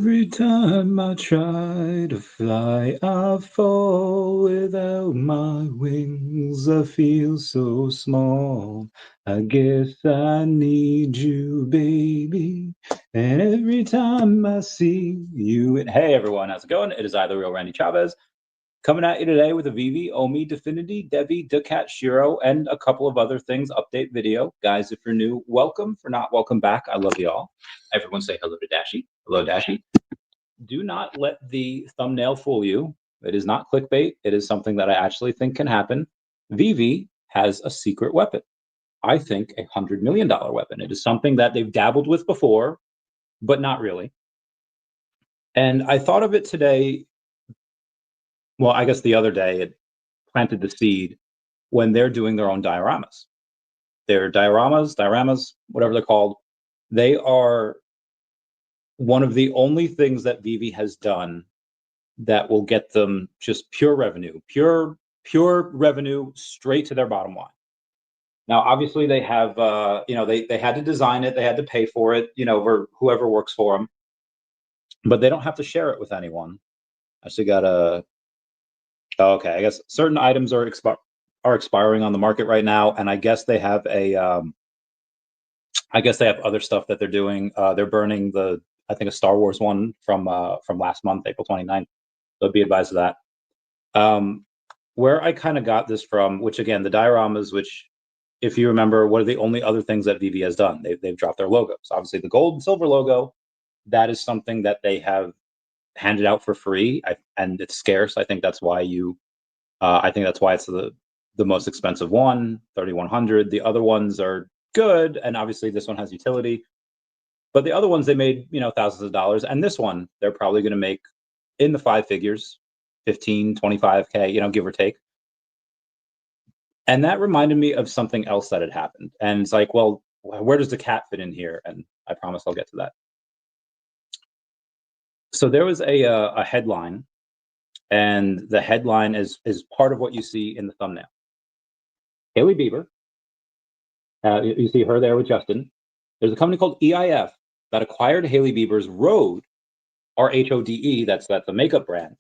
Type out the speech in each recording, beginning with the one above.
every time I try to fly, I fall without my wings. I feel so small. I guess I need you, baby. And every time I see you. Hey, everyone, how's it going? It is I, the real Randy Chavez, coming at you today with a VeVe, OMI, Definity, DEVVE, daCAT, SHIRO, and a couple of other things. Update video. Guys, if you're new, welcome. For not, welcome back. I love you all. Everyone say hello to Dashi. Hello, Dashi. Do not let the thumbnail fool you. It is not clickbait. It is something that I actually think can happen. VeVe has a secret weapon. I think $100 million weapon. It is something that they've dabbled with before, but not really. And I thought of it today. Well, I guess the other day it planted the seed when they're doing their own dioramas. Their dioramas, whatever they're called. They are one of the only things that VeVe has done that will get them just pure revenue straight to their bottom line. Now, obviously, they have, they had to design it, they had to pay for it, for whoever works for them, but they don't have to share it with anyone. I still got a. Okay, I guess certain items are expiring on the market right now, and I guess they have I guess they have other stuff that they're doing. They're burning I think a Star Wars one from last month, April 29th. So be advised of that. Where I kind of got this from, which again, the dioramas, which if you remember, what are the only other things that VeVe has done? They've dropped their logos. Obviously, the gold and silver logo, that is something that they have handed out for free, and it's scarce. I think that's why it's the most expensive one, 3,100. The other ones are good, and obviously this one has utility. But the other ones, they made, thousands of dollars. And this one, they're probably going to make in the five figures, 15, 25K, give or take. And that reminded me of something else that had happened. And it's like, well, where does daCAT fit in here? And I promise I'll get to that. So there was a headline, and the headline is part of what you see in the thumbnail. Hailey Bieber, you see her there with Justin. There's a company called EIF that acquired Hailey Bieber's Rhode, RHODE, that's a makeup brand,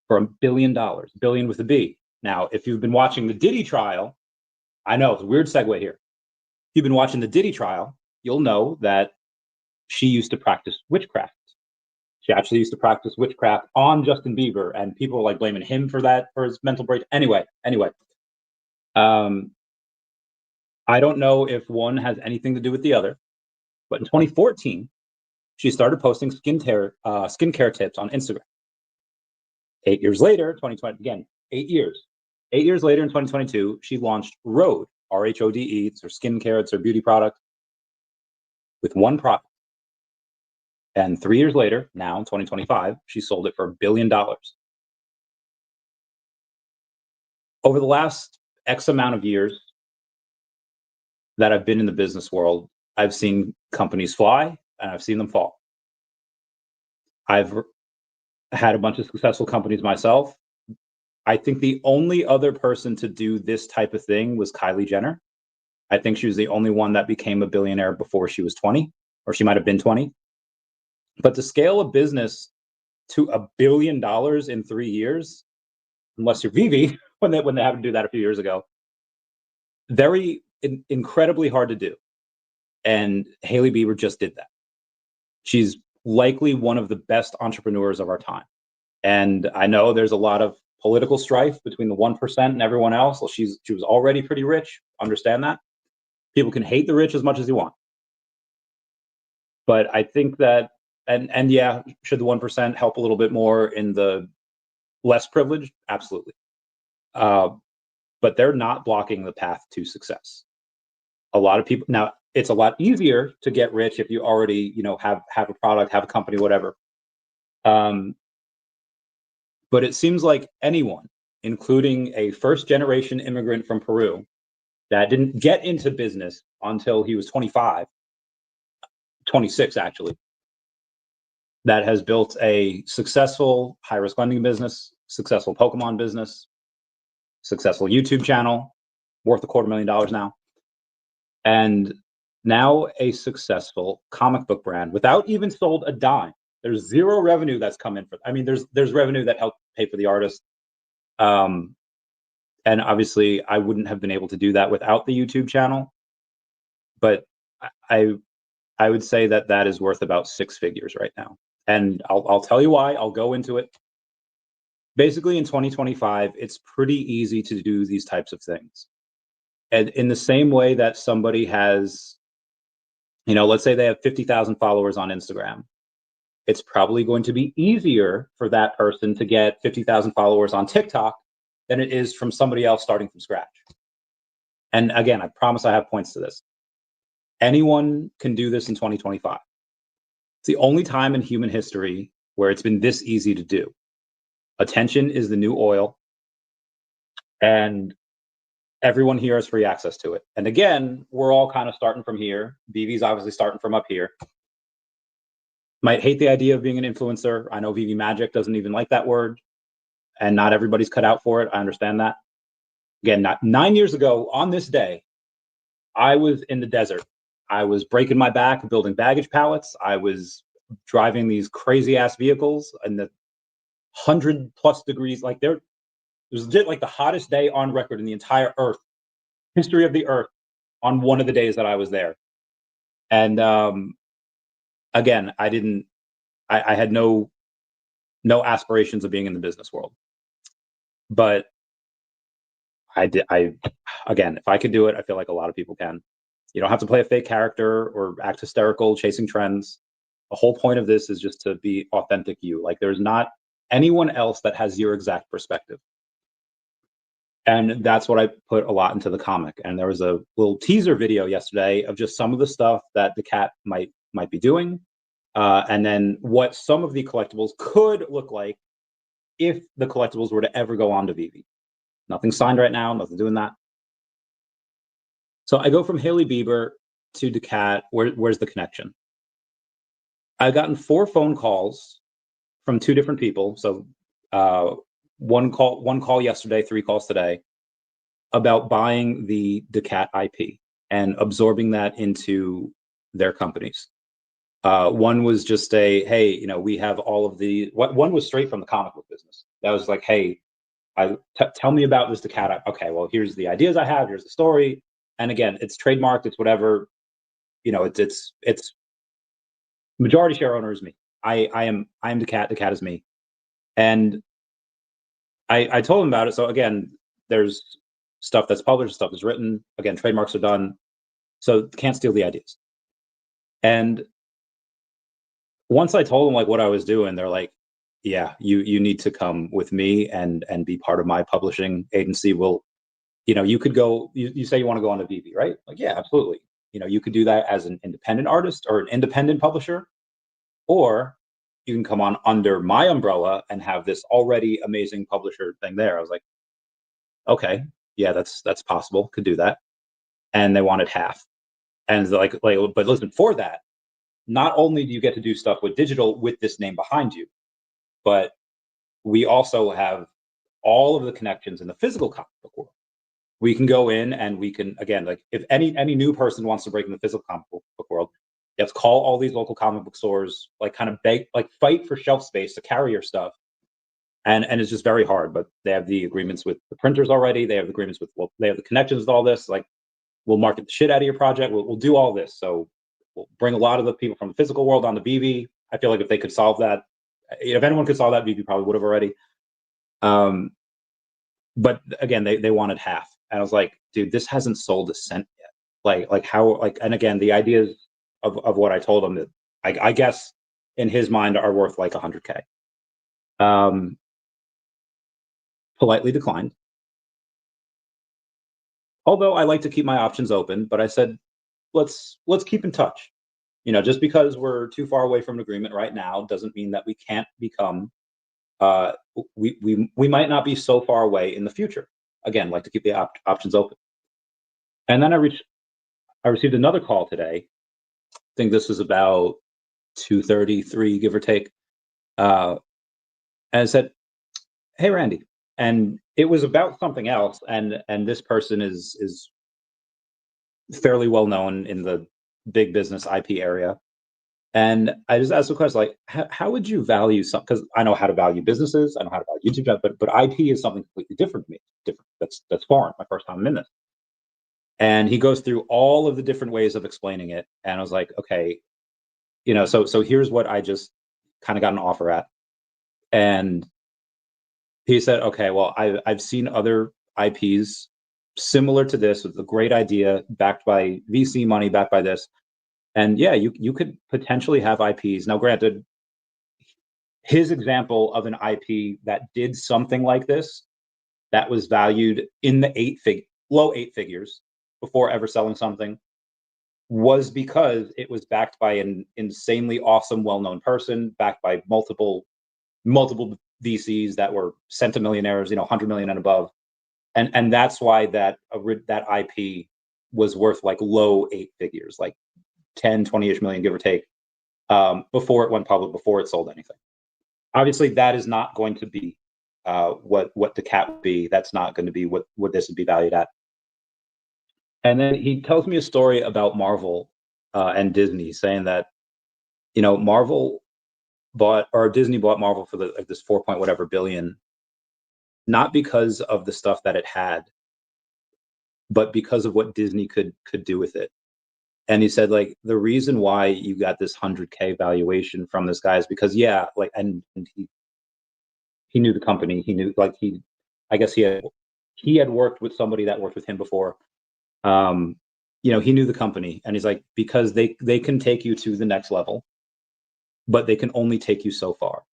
for $1 billion, billion with a B. Now, if you've been watching the Diddy trial, I know it's a weird segue here. If you've been watching the Diddy trial, you'll know that she used to practice witchcraft. She actually used to practice witchcraft on Justin Bieber, and people were like blaming him for that, for his mental break. Anyway. I don't know if one has anything to do with the other, but in 2014, she started posting skincare tips on Instagram. 8 years later, 2020, again, 8 years. 8 years later in 2022, she launched Rhode, RHODE. It's her skincare, it's her beauty product, with one product. And 3 years later, now in 2025, she sold it for $1 billion. Over the last X amount of years that I've been in the business world, I've seen companies fly and I've seen them fall. I've had a bunch of successful companies myself. I think the only other person to do this type of thing was Kylie Jenner. I think she was the only one that became a billionaire before she was 20, or she might have been 20. But to scale a business to $1 billion in 3 years, unless you're VeVe, when they had to do that a few years ago, incredibly hard to do. And Hailey Bieber just did that. She's likely one of the best entrepreneurs of our time. And I know there's a lot of political strife between the 1% and everyone else. Well, she was already pretty rich. Understand that. People can hate the rich as much as you want. But I think that, and yeah, should the 1% help a little bit more in the less privileged? Absolutely. But they're not blocking the path to success. A lot of people, now it's a lot easier to get rich if you already, have a product, have a company, whatever. But it seems like anyone, including a first-generation immigrant from Peru that didn't get into business until he was 25, 26 actually, that has built a successful high-risk lending business, successful Pokemon business, successful YouTube channel, worth $250,000 now, and now a successful comic book brand without even sold a dime. There's zero revenue that's come in for. I mean, there's revenue that helped pay for the artist, and obviously I wouldn't have been able to do that without the YouTube channel. But I I would say that that is worth about 6 figures right now, and I'll tell you why. I'll go into it. Basically, in 2025, it's pretty easy to do these types of things, and in the same way that somebody has, let's say they have 50,000 followers on Instagram. It's probably going to be easier for that person to get 50,000 followers on TikTok than it is from somebody else starting from scratch. And again, I promise I have points to this. Anyone can do this in 2025. It's the only time in human history where it's been this easy to do. Attention is the new oil, and everyone here has free access to it. And again, we're all kind of starting from here. VeVe's obviously starting from up here. Might hate the idea of being an influencer. I know VeVe Magic doesn't even like that word, and not everybody's cut out for it. I understand that. Again, 9 years ago on this day, I was in the desert. I was breaking my back building baggage pallets. I was driving these crazy ass vehicles in the 100+ degrees. Like it was legit like the hottest day on record in the entire Earth, history of the Earth, on one of the days that I was there. And again, I had no aspirations of being in the business world, but again, if I could do it, I feel like a lot of people can. You don't have to play a fake character or act hysterical, chasing trends. The whole point of this is just to be authentic you. Like there's not anyone else that has your exact perspective. And that's what I put a lot into the comic. And there was a little teaser video yesterday of just some of the stuff that daCAT might be doing. And then what some of the collectibles could look like if the collectibles were to ever go on to VeVe. Nothing signed right now, nothing doing that. So I go from Hailey Bieber to daCAT. Where's the connection? I've gotten 4 phone calls from 2 different people. So one call yesterday, 3 calls today, about buying the daCAT IP and absorbing that into their companies. One was just hey, we have all of the. One was straight from the comic book business. That was like, hey, tell me about this daCAT. Okay, well, here's the ideas I have. Here's the story. And again, it's trademarked. It's whatever. It's majority share owner is me. I am daCAT. daCAT is me. And I told him about it. So again, there's stuff that's published, stuff that's written. Again, trademarks are done, so can't steal the ideas. And once I told them like what I was doing, they're like, yeah, you need to come with me and be part of my publishing agency. You could go, you say you want to go on to VeVe, right? Like, yeah, absolutely. You could do that as an independent artist or an independent publisher, or you can come on under my umbrella and have this already amazing publisher thing there. I was like, okay, yeah, that's possible. Could do that. And they wanted half. And like, but listen, for that, not only do you get to do stuff with digital with this name behind you, but we also have all of the connections in the physical comic book world. We can go in and we can, again, like if any new person wants to break in the physical comic book world, you have to call all these local comic book stores, like kind of beg, like fight for shelf space to carry your stuff. And it's just very hard, but they have the agreements with the printers already. They have the agreements with, they have the connections with all this. Like, we'll market the shit out of your project. We'll do all this. So we'll bring a lot of the people from the physical world on the VeVe. I feel like if they could solve that, if anyone could solve that, VeVe probably would have already. But again, they wanted half. And I was like, dude, this hasn't sold a cent yet. Like how, like, and again, the ideas of what I told him that I guess in his mind are worth like 100K. Politely declined. Although I like to keep my options open, but I said, let's keep in touch. Just because we're too far away from an agreement right now doesn't mean that we can't become. We might not be so far away in the future. Again, like to keep the options open. And then I received another call today. I think this was about 2:33, give or take. And it said, "Hey, Randy," and it was about something else. And this person is fairly well known in the big business IP area. And I just asked the question, like, how would you value something? Because I know how to value businesses, I know how to value YouTube, but IP is something completely different to me. Different. That's foreign. My first time I'm in this. And he goes through all of the different ways of explaining it, and I was like, okay, so here's what I just kind of got an offer at, and he said, okay, well, I've seen other IPs similar to this with a great idea, backed by VC money, backed by this, and yeah, you could potentially have IPs. Now, granted, his example of an IP that did something like this, that was valued in the low eight figures before ever selling something, was because it was backed by an insanely awesome, well-known person, backed by multiple VCs that were centimillionaires, 100 million and above, and that's why that IP was worth like low eight figures, like 10, 20-ish million, give or take, before it went public, before it sold anything. Obviously, that is not going to be what daCAT would be. That's not going to be what this would be valued at. And then he tells me a story about Marvel and Disney, saying that Marvel Disney bought Marvel for this 4 point whatever billion, not because of the stuff that it had, but because of what Disney could do with it. And he said, like, the reason why you got this 100K valuation from this guy is because, yeah, like, and he knew the company. He knew, like, I guess he had worked with somebody that worked with him before. He knew the company, and he's like, because they can take you to the next level, but they can only take you so far.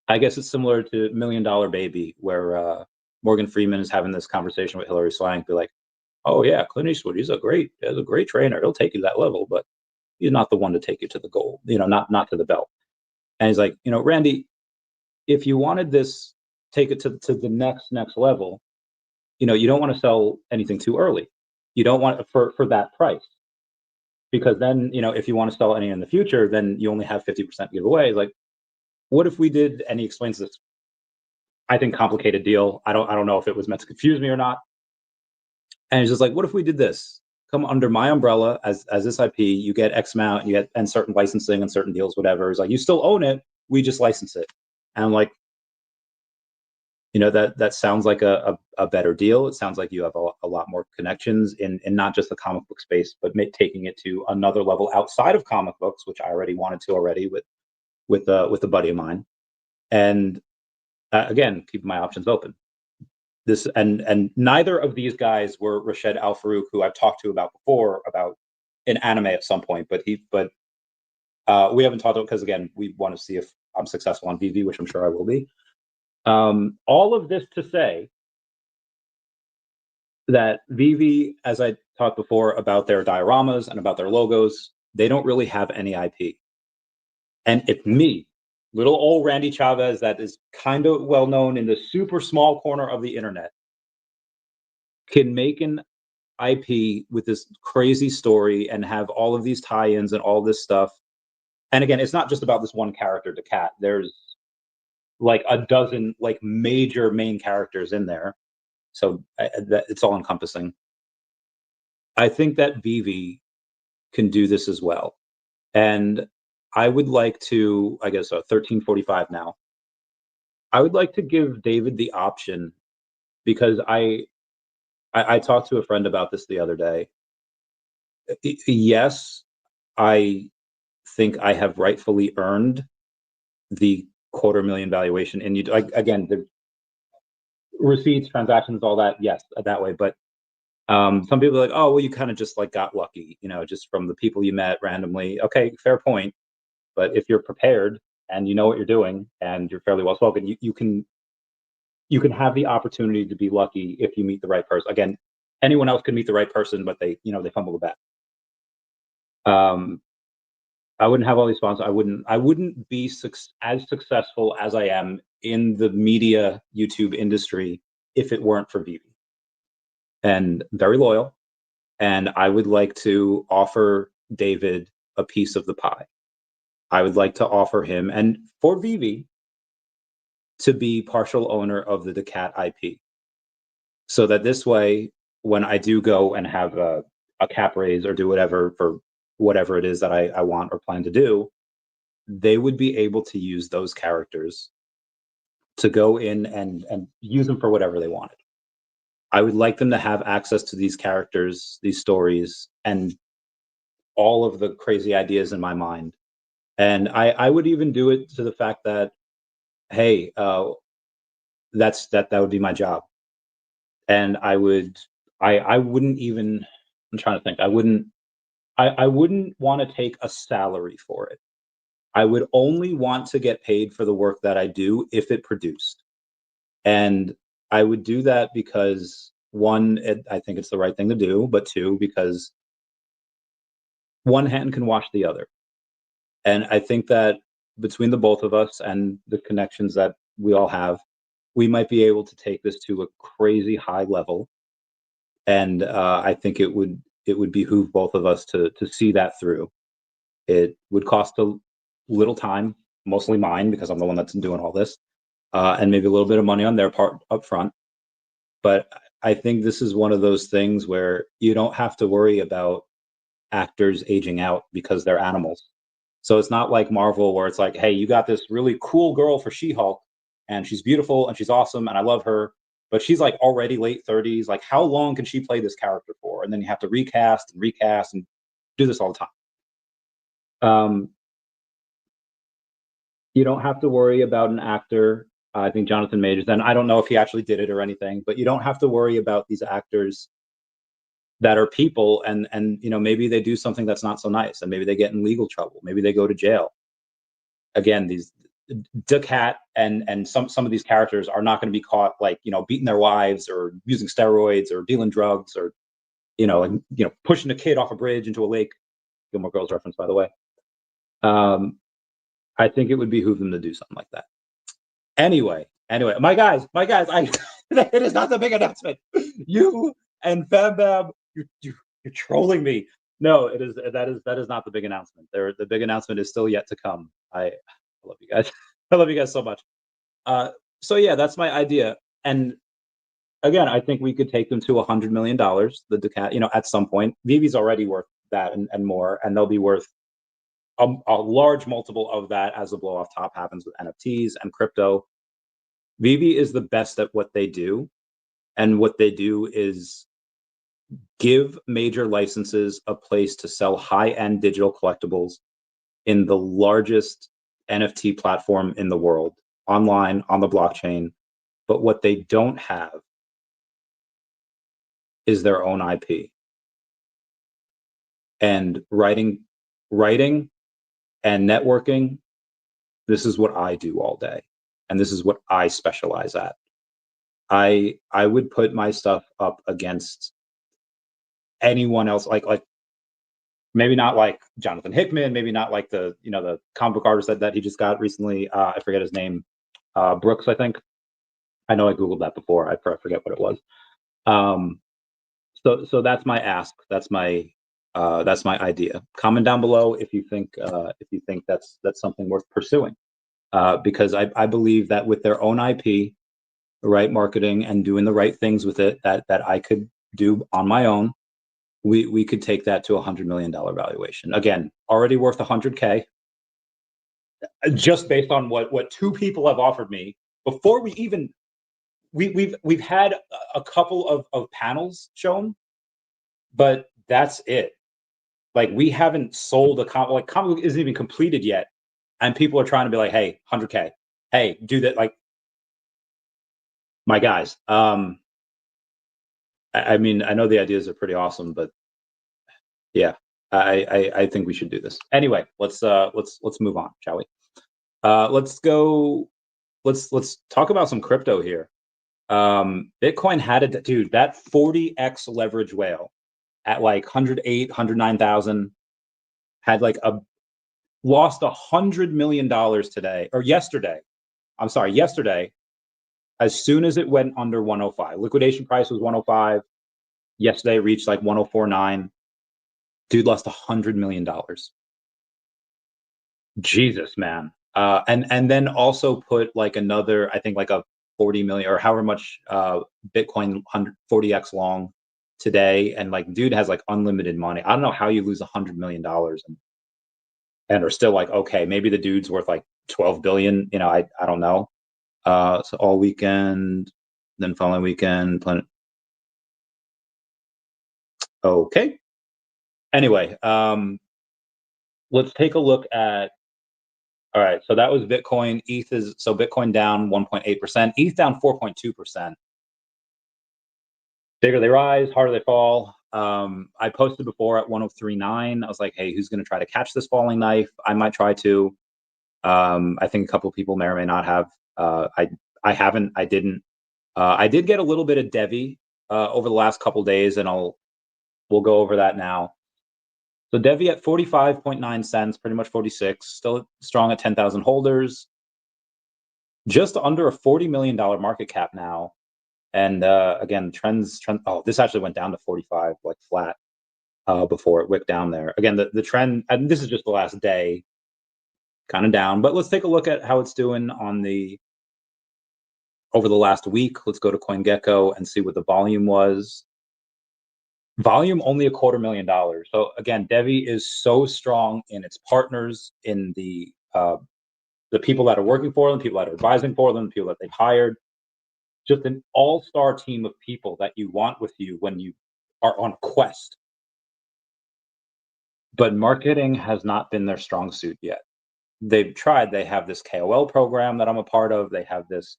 I guess it's similar to $1 Million Baby, where Morgan Freeman is having this conversation with Hilary Swank, be like, oh yeah, Clint Eastwood, he's a great trainer. He'll take you to that level, but he's not the one to take you to the goal, not to the belt. And he's like, Randy, if you wanted this, take it to the next level, you don't want to sell anything too early. You don't want for that price, because then, if you want to sell any in the future, then you only have 50% giveaway. Like, what if we did, and he explains this, I think, complicated deal. I don't know if it was meant to confuse me or not. And he's just like, what if we did this? Come under my umbrella as this IP, you get X amount, you get and certain licensing and certain deals, whatever. It's like, you still own it, we just license it. And I'm like, that sounds like a better deal. It sounds like you have a lot more connections in not just the comic book space, but taking it to another level outside of comic books, which I already wanted to with a buddy of mine. And again, keeping my options open. This and neither of these guys were Rashid Al Farouk, who I've talked to about before about an anime at some point, but we haven't talked about, because again, we want to see if I'm successful on VeVe, which I'm sure I will be. All of this to say that VeVe, as I talked before about their dioramas and about their logos, they don't really have any IP. And if me, little old Randy Chavez, that is kind of well known in the super small corner of the internet, can make an IP with this crazy story and have all of these tie-ins and all this stuff. And again, it's not just about this one character, daCAT. There's like a dozen like major main characters in there, so it's all encompassing. I think that VeVe can do this as well, and I would like to, I guess, 13:45 now. I would like to give David the option, because I talked to a friend about this the other day. Yes, I think I have rightfully earned the $250,000 valuation, and again, the receipts, transactions, all that, yes, that way. But some people are like, oh, well, you kind of just like got lucky, just from the people you met randomly. Okay, fair point. But if you're prepared and you know what you're doing and you're fairly well spoken, you can have the opportunity to be lucky if you meet the right person. Again, anyone else can meet the right person, but they fumble the bat. I wouldn't have all these sponsors. I wouldn't be as successful as I am in the media YouTube industry if it weren't for VeVe. And very loyal. And I would like to offer David a piece of the pie. I would like to offer him, and for VeVe, to be partial owner of the daCAT IP, so that this way, when I do go and have a cap raise or do whatever for whatever it is that I want or plan to do, they would be able to use those characters to go in and use them for whatever they wanted. I would like them to have access to these characters, these stories, and all of the crazy ideas in my mind. And I would even do it to the fact that, hey, that would be my job. And I wouldn't even, I'm trying to think, I wouldn't want to take a salary for it. I would only want to get paid for the work that I do if it produced. And I would do that because one, I think it's the right thing to do, but two, because one hand can wash the other. And I think that between the both of us and the connections that we all have, we might be able to take this to a crazy high level. And I think it would behoove both of us to see that through. It would cost a little time, mostly mine because I'm the one that's doing all this, and maybe a little bit of money on their part up front. But I think this is one of those things where you don't have to worry about actors aging out because they're animals. So it's not like Marvel where it's like, hey, you got this really cool girl for She-Hulk, and she's beautiful and she's awesome and I love her, but she's like already late 30s. Like, how long can she play this character for? And then you have to recast and do this all the time. You don't have to worry about an actor. I think Jonathan Majors, and I don't know if he actually did it or anything, but you don't have to worry about these actors that are people, and maybe they do something that's not so nice, and maybe they get in legal trouble, maybe they go to jail. Again, these daCAT and some of these characters are not going to be caught like beating their wives or using steroids or dealing drugs or pushing a kid off a bridge into a lake. Gilmore Girls reference, by the way. I think it would behoove them to do something like that. Anyway, my guys, it is not the big announcement. You and FabBab, you're trolling me. No, that is not the big announcement. The big announcement is still yet to come. I love you guys. I love you guys so much. So yeah, that's my idea. And again, I think we could take them to $100 million. The daCAT, at some point. VeVe's already worth that and more, and they'll be worth a large multiple of that as the blow off top happens with NFTs and crypto. VeVe is the best at what they do, and what they do is give major licenses a place to sell high-end digital collectibles in the largest NFT platform in the world, online, on the blockchain. But what they don't have is their own IP. And writing and networking, this is what I do all day. And this is what I specialize at. I would put my stuff up against anyone else, like maybe not like Jonathan Hickman, maybe not like the comic book artist that he just got recently. I forget his name, Brooks, I think. I know I googled that before. I forget what it was. So that's my ask. That's my idea. Comment down below if you think that's something worth pursuing, because I believe that with their own IP, the right marketing, and doing the right things with it that I could do on my own, we could take that to $100 million valuation. Again, already worth 100K, just based on what two people have offered me before we even we've had a couple of panels shown, but that's it. Like, we haven't sold a comic book isn't even completed yet, and people are trying to be like, hey, 100K, hey, do that. Like, my guys, I mean, I know the ideas are pretty awesome, but yeah, I think we should do this. Anyway, let's move on, shall we? Let's talk about some crypto here. Bitcoin had it, dude, that 40x leverage whale at like 108, 109,000 had like lost $100 million today, or yesterday. I'm sorry, yesterday, as soon as it went under 105. Liquidation price was 105. Yesterday reached like 104.9. Dude lost $100 million. Jesus, man. And then also put like another, I think like a 40 million or however much Bitcoin 40x long today, and like, dude has like unlimited money. I don't know how you lose $100 million and are still like, okay, maybe the dude's worth like 12 billion. You know, I don't know. So all weekend, then following weekend, planet. Okay. Anyway, let's take a look at. All right, so that was Bitcoin. ETH is so Bitcoin down 1.8%. ETH down 4.2%. Bigger they rise, harder they fall. I posted before at 103.9. I was like, hey, who's going to try to catch this falling knife? I might try to. I think a couple of people may or may not have. I haven't. I didn't. I did get a little bit of DEVVE over the last couple days, and we'll go over that now. So DEVVE at 45.9 cents, pretty much 46, still strong at 10,000 holders. Just under a $40 million market cap now. And again, trend. Oh, this actually went down to 45, like flat, before it wicked down there. Again, the trend, and this is just the last day, kind of down. But let's take a look at how it's doing over the last week. Let's go to CoinGecko and see what the volume was. Volume only $250,000. So again, DEVVE is so strong in its partners, in the people that are working for them, people that are advising for them, people that they've hired. Just an all-star team of people that you want with you when you are on a quest. But marketing has not been their strong suit yet. They've tried. They have this KOL program that I'm a part of. They have this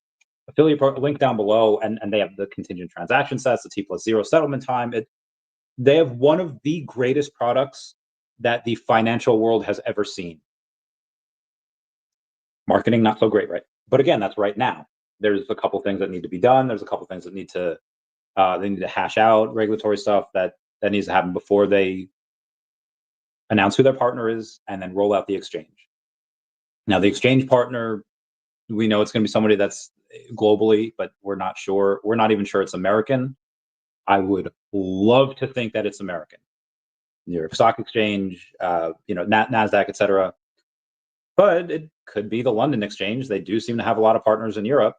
affiliate link down below, and they have the contingent transaction sets, the T+0 settlement time. They have one of the greatest products that the financial world has ever seen. Marketing, not so great, right? But again, that's right now. There's a couple things that need to be done. There's a couple things that need to they need to hash out regulatory stuff that needs to happen before they announce who their partner is and then roll out the exchange. Now, the exchange partner, we know it's going to be somebody that's globally, but we're not sure. We're not even sure it's American. I would love to think that it's American. New York Stock Exchange, NASDAQ, etc. But it could be the London Exchange. They do seem to have a lot of partners in Europe.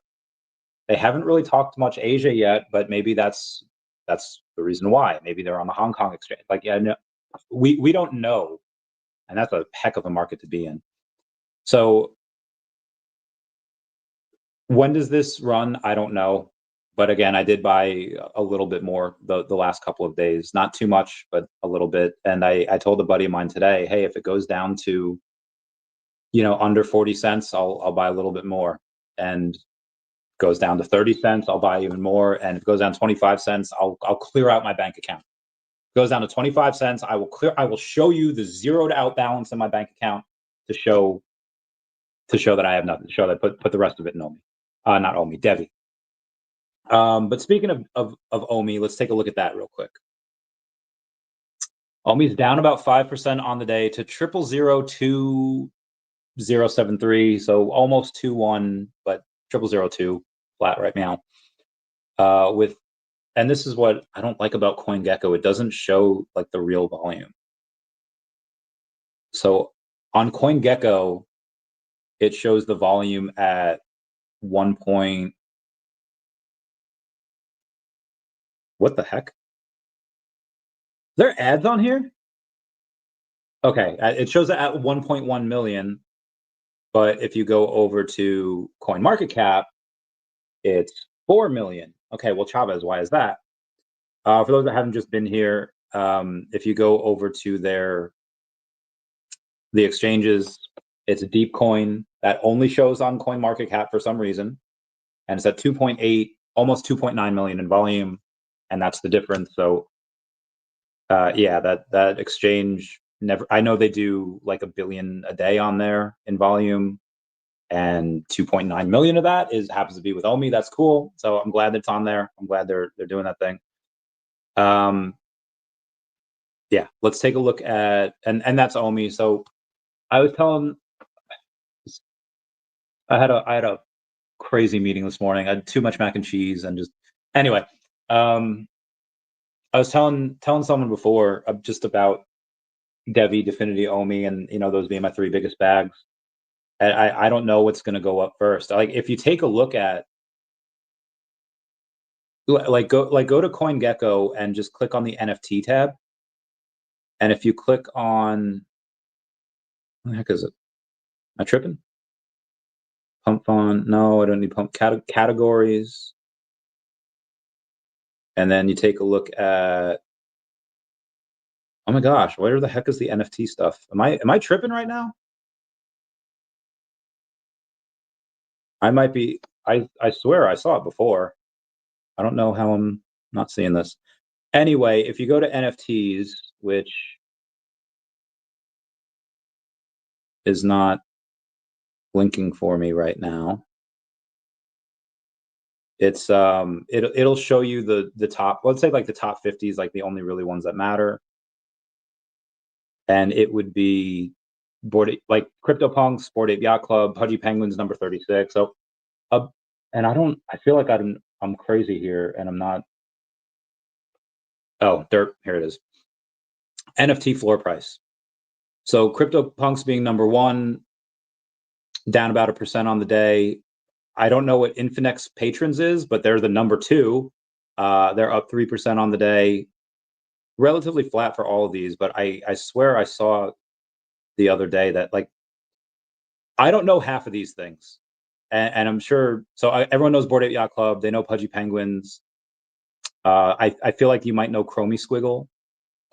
They haven't really talked much Asia yet, but maybe that's the reason why. Maybe they're on the Hong Kong Exchange. Like, yeah, no, we don't know, and that's a heck of a market to be in. So when does this run? I don't know. But again, I did buy a little bit more the last couple of days. Not too much, but a little bit. And I told a buddy of mine today, hey, if it goes down to, under 40 cents, I'll buy a little bit more. And goes down to 30 cents, I'll buy even more. And if it goes down 25 cents, I'll clear out my bank account. If it goes down to 25 cents, I will show you the zeroed out balance in my bank account to show that I have nothing, to show that I put the rest of it in OMI. Not OMI, DEVVE. But speaking of OMI, let's take a look at that real quick. OMI is down about 5% on the day to 0.00273, so almost 2.1, but 0.002 flat right now. And this is what I don't like about CoinGecko. It doesn't show like the real volume. So on CoinGecko, it shows the volume at 1. What the heck? There are ads on here? Okay, it shows it at 1.1 million, but if you go over to CoinMarketCap, it's 4 million. Okay, well, Chavez, why is that? For those that haven't just been here, if you go over to the exchanges, it's a deep coin that only shows on CoinMarketCap for some reason, and it's at 2.8, almost 2.9 million in volume, and that's the difference. So yeah, that exchange never. I know they do like 1 billion a day on there in volume, and 2.9 million of that happens to be with OMI. That's cool. So I'm glad it's on there. I'm glad they're doing that thing. Yeah, let's take a look at and that's OMI. So I was telling, I had a crazy meeting this morning. I had too much mac and cheese and just anyway. I was telling someone before just about DEVVE, Definity, OMI, and those being my 3 biggest bags. And I don't know what's going to go up first. Like if you take a look at Go to CoinGecko and just click on the NFT tab. And if you click on, what the heck is it? Am I tripping? Pump font. No, I don't need pump categories. And then you take a look at, oh my gosh, where the heck is the NFT stuff? Am I tripping right now? I might be. I swear I saw it before. I don't know how I'm not seeing this. Anyway, if you go to NFTs, which is not linking for me right now, it's it'll show you the top, let's say like the top 50 is like the only really ones that matter. And it would be like CryptoPunks, Bored Ape Yacht Club, Pudgy Penguins number 36. So and I feel like I'm crazy here and I'm not. Oh, here it is. NFT floor price. So CryptoPunks being number 1, down about 1% on the day. I don't know what Infinex Patrons is, but they're the number 2. They're up 3% on the day. Relatively flat for all of these, but I swear I saw the other day that, like, I don't know half of these things. And I'm sure, so everyone knows Bored Ape Yacht Club. They know Pudgy Penguins. I feel like you might know Chromie Squiggle.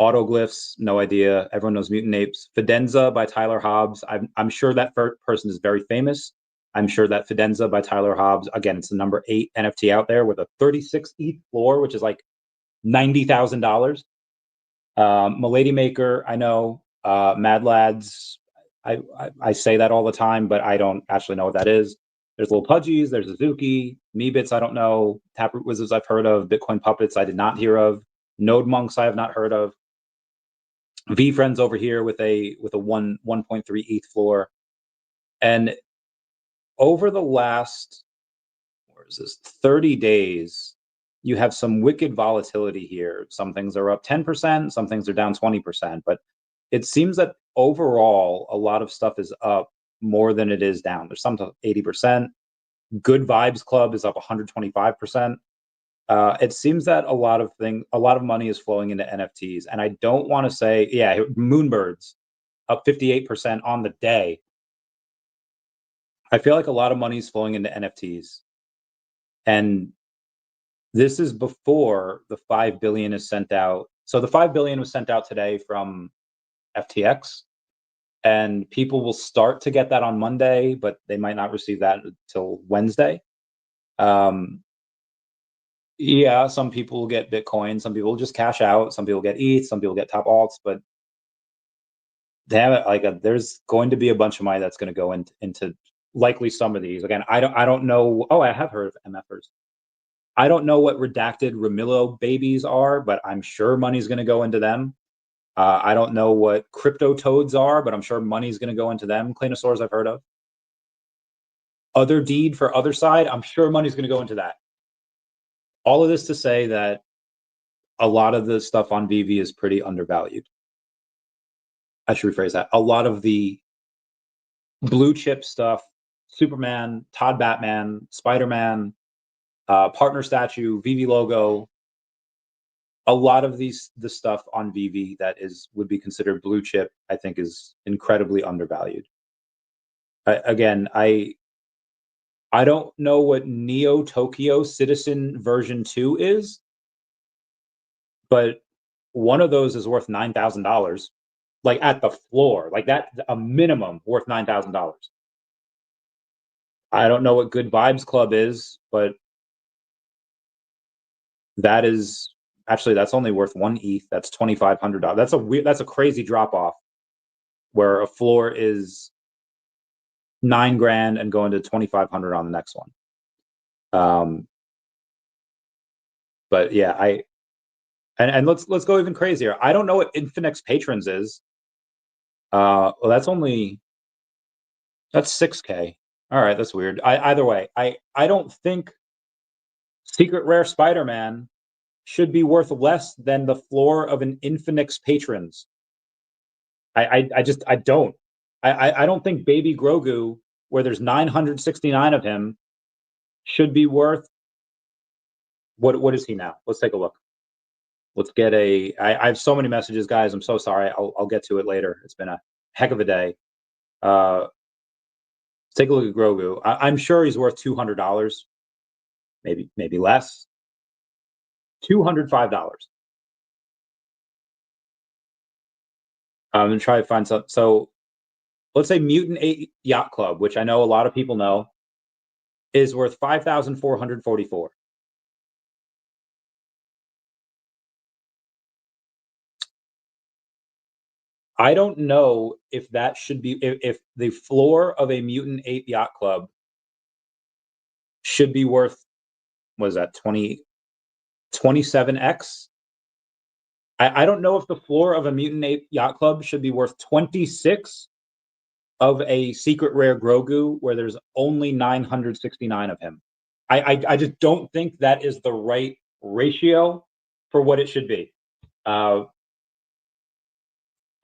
Autoglyphs, no idea. Everyone knows Mutant Apes. Fidenza by Tyler Hobbs. I'm sure that person is very famous. I'm sure that Fidenza by Tyler Hobbs, again, it's the number 8 NFT out there with a 36 ETH floor, which is like $90,000. Milady Maker, I know. Mad Lads, I say that all the time, but I don't actually know what that is. There's Little Pudgies, there's Azuki, Meebits, I don't know. Taproot Wizards, I've heard of. Bitcoin Puppets, I did not hear of. Node Monks, I have not heard of. VeVe's over here with a 1.3 ETH floor. And over the last, where is this, 30 days, you have some wicked volatility here. Some things are up 10%, some things are down 20%, but it seems that overall a lot of stuff is up more than it is down. There's some 80%. Good Vibes Club is up 125%. It seems that a lot of money is flowing into NFTs, and I don't want to say, yeah, Moonbirds up 58% on the day. I feel like a lot of money is flowing into NFTs, and this is before the 5 billion is sent out. So the 5 billion was sent out today from FTX, and people will start to get that on Monday, but they might not receive that until Wednesday. Yeah, some people will get Bitcoin, some people will just cash out, some people get ETH, some people get top alts, but they have it like there's going to be a bunch of money that's going to go into likely some of these. Again, I don't know. Oh, I have heard of MFers. I don't know what redacted Ramillo babies are, but I'm sure money's going to go into them. I don't know what crypto toads are, but I'm sure money's going to go into them. Cleanosaurs I've heard of. Other deed for other side, I'm sure money's going to go into that. All of this to say that a lot of the stuff on VeVe is pretty undervalued. I should rephrase that. A lot of the blue chip stuff, Superman, Todd Batman, Spider-Man, partner statue, VeVe logo, a lot of the stuff on VeVe that would be considered blue chip, I think is incredibly undervalued. Again, I don't know what Neo Tokyo Citizen version 2 is, but one of those is worth $9,000, like at the floor, like that, a minimum worth $9,000. I don't know what Good Vibes Club is, but that is actually, that's only worth 1 ETH. That's $2,500. That's a crazy drop off, where a floor is $9,000 and going to 2,500 on the next one. But yeah, and let's go even crazier. I don't know what Infinex Patrons is. Well, that's 6K. All right, that's weird. Either way, I don't think Secret Rare Spider-Man should be worth less than the floor of an Infinix Patrons. I don't. I don't think Baby Grogu, where there's 969 of him, should be worth What is he now? Let's take a look. Let's get I have so many messages, guys. I'm so sorry. I'll get to it later. It's been a heck of a day. Let's take a look at Grogu. I'm sure he's worth $200, maybe less. $205. I'm gonna try to find some. So let's say Mutant 8 Yacht Club, which I know a lot of people know, is worth 5,444. I don't know if that should be if the floor of a Mutant 8 Yacht Club should be worth, what is that, 27x? I don't know if the floor of a Mutant 8 Yacht Club should be worth 26 of a secret rare Grogu where there's only 969 of him. I just don't think that is the right ratio for what it should be.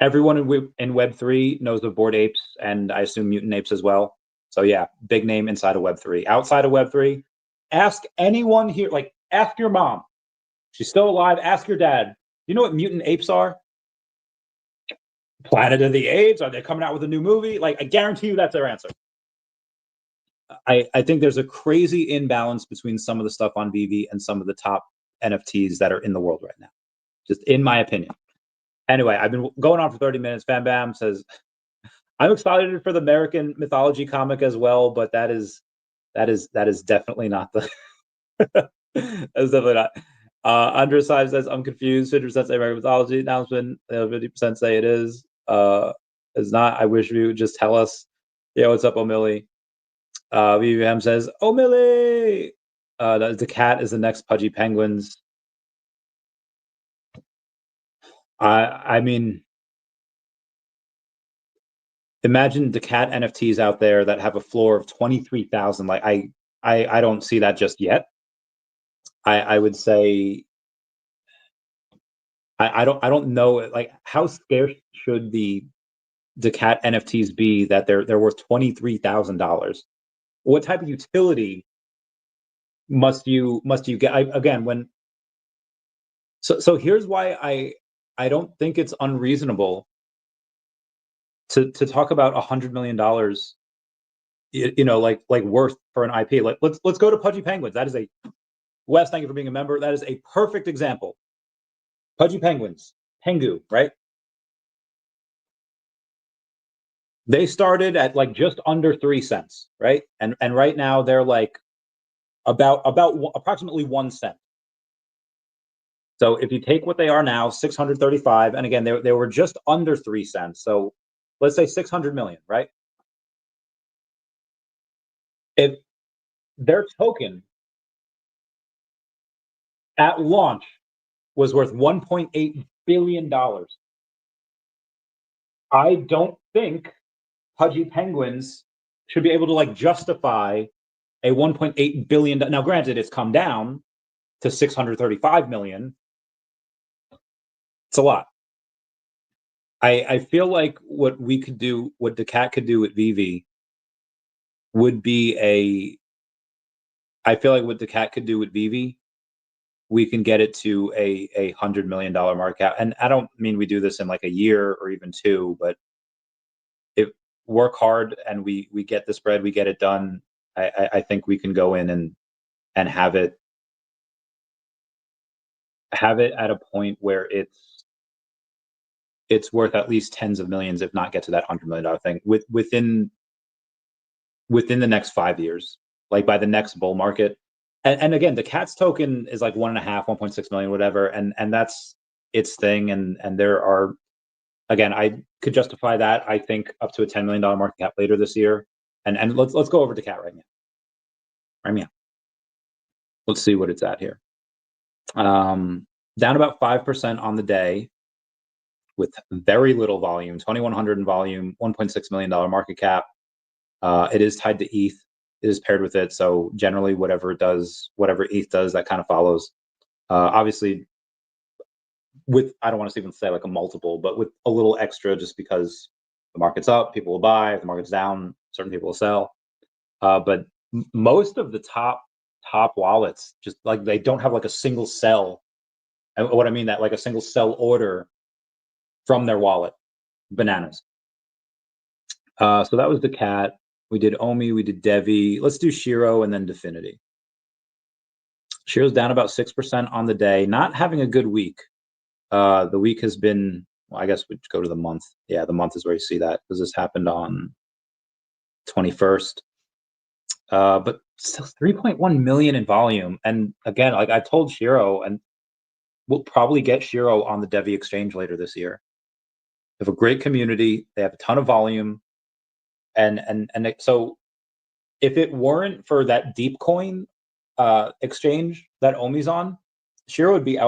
Everyone in Web3 knows of Bored Apes, and I assume Mutant Apes as well. So yeah, big name inside of Web3. Outside of Web3, ask anyone here, like ask your mom. She's still alive. Ask your dad. You know what Mutant Apes are? Planet of the Apes? Are they coming out with a new movie? Like, I guarantee you that's their answer. I think there's a crazy imbalance between some of the stuff on VeVe and some of the top NFTs that are in the world right now. Just in my opinion. Anyway, I've been going on for 30 minutes. Bam Bam says, I'm excited for the American mythology comic as well, but that is definitely not the that's definitely not. Andres Hive says, I'm confused. 50% say American mythology announcement. 50% say it is. It's not. I wish you would just tell us. Yeah, what's up, O'Milly? VVM says, O'Milly! daCAT is the next Pudgy Penguins. I mean, imagine daCAT NFTs out there that have a floor of 23,000. Like I don't see that just yet. I would say I don't know, like, how scarce should the daCAT NFTs be that they're worth $23,000? What type of utility must you get? Again, so here's why I don't think it's unreasonable to talk about $100 million, like worth for an IP. Like let's go to Pudgy Penguins. That is a Wes. Thank you for being a member. That is a perfect example. Pudgy Penguins, Pengu, right? They started at like just under 3 cents, right? And right now they're like about approximately 1 cent. So if you take what they are now, 635, and again they were just under 3 cents. So let's say 600 million, right? If their token at launch was worth $1.8 billion, I don't think Pudgy Penguins should be able to like justify a $1.8 billion. Now, granted, it's come down to 635 million. It's a lot. I feel like what we could do, what daCAT could do with VeVe, would be I feel like what daCAT could do with VeVe, we can get it to a $100 million market cap. And I don't mean we do this in like a year or even two, but if work hard and we get the spread, we get it done. I think we can go in and have it at a point where it's worth at least tens of millions, if not get to that $100 million thing within the next 5 years, like by the next bull market. And again, daCAT's token is like 1.5, 1.6 million, whatever, and that's its thing. And there are, again, I could justify that, I think, up to a $10 million market cap later this year. And let's go over daCAT right now. Let's see what it's at here. Down about 5% on the day, with very little volume, 2,100 in volume, $1.6 million market cap. It is tied to ETH. It is paired with it. So generally, whatever ETH does, that kind of follows. Obviously, I don't want to even say like a multiple, but with a little extra, just because the market's up, people will buy. If the market's down, certain people will sell. But most of the top top wallets, just like they don't have like a single sell. And what I mean that like a single sell order from their wallet. Bananas. So that was daCAT. We did OMI, we did DEVVE. Let's do SHIRO and then DEFINITY. SHIRO's down about 6% on the day, not having a good week. The week has been, well, I guess we'd go to the month. Yeah, the month is where you see that because this happened on 21st. But still 3.1 million in volume. And again, like I told SHIRO, and we'll probably get SHIRO on the DEVVE exchange later this year. They have a great community. They have a ton of volume. So if it weren't for that DeepCoin exchange that OMI's on, SHIRO would be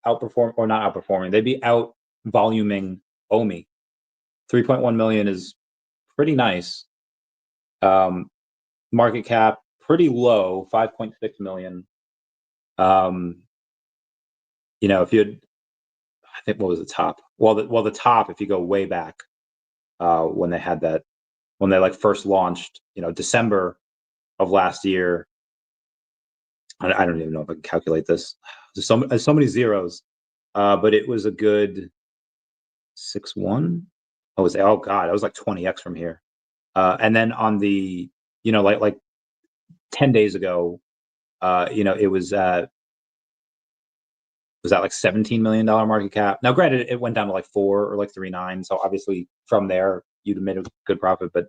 outperform or not outperforming. They'd be out voluming OMI. 3.1 million is pretty nice. Market cap pretty low, 5.6 million. You know, if you'd, I think what was the top? Well, the top, if you go way back, when they had that, when they like first launched, you know, December of last year. I don't even know if I can calculate this. There's so many zeros, but it was a good 6.1. Oh god, I was like 20x from here. And then on the, you know, like 10 days ago, you know, it was that like $17 million market cap. Now, granted, it went down to like 4 or like 3.9. So obviously from there you'd have made a good profit, but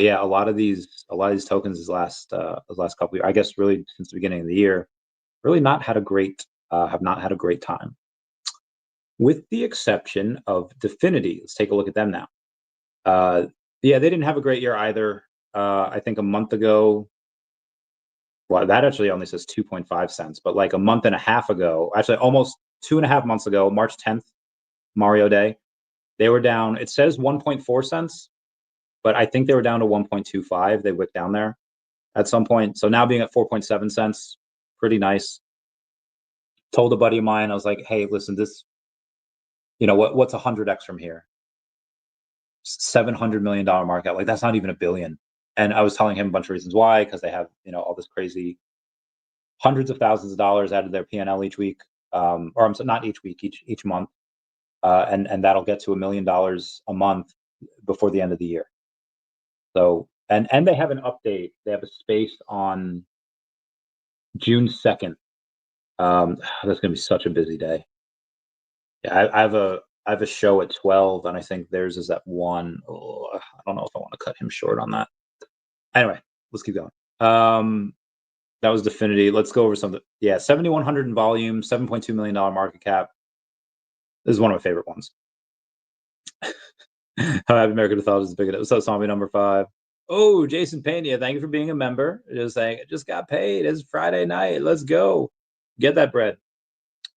yeah, a lot of these tokens this last couple of years, I guess really since the beginning of the year, really have not had a great time. With the exception of DEFINITY. Let's take a look at them now. Yeah, they didn't have a great year either. I think a month ago, well, that actually only says 2.5 cents, but like a month and a half ago, actually almost 2.5 months ago, March 10th, Mario Day, they were down, it says 1.4 cents, but I think they were down to 1.25. They wicked down there at some point. So now being at 4.7 cents, pretty nice. Told a buddy of mine, I was like, hey, listen, this, you know, what's 100x from here? $700 million market. Like that's not even $1 billion. And I was telling him a bunch of reasons why, because they have, you know, all this crazy hundreds of thousands of dollars out of their P&L each week, or I'm sorry, not each week, each month, and that'll get to $1 million a month before the end of the year. So and they have an update. They have a space on June 2nd. That's gonna be such a busy day. Yeah, I have a show at 12, and I think theirs is at 1. Oh, I don't know if I want to cut him short on that. Anyway, let's keep going. That was DEFINITY. Let's go over something. Yeah, 7,100 in volume, $7.2 million market cap. This is one of my favorite ones. How Happy American Mythology is big. What's up, zombie number 5? Oh, Jason Pena, thank you for being a member. Just saying, just got paid. It's Friday night. Let's go. Get that bread.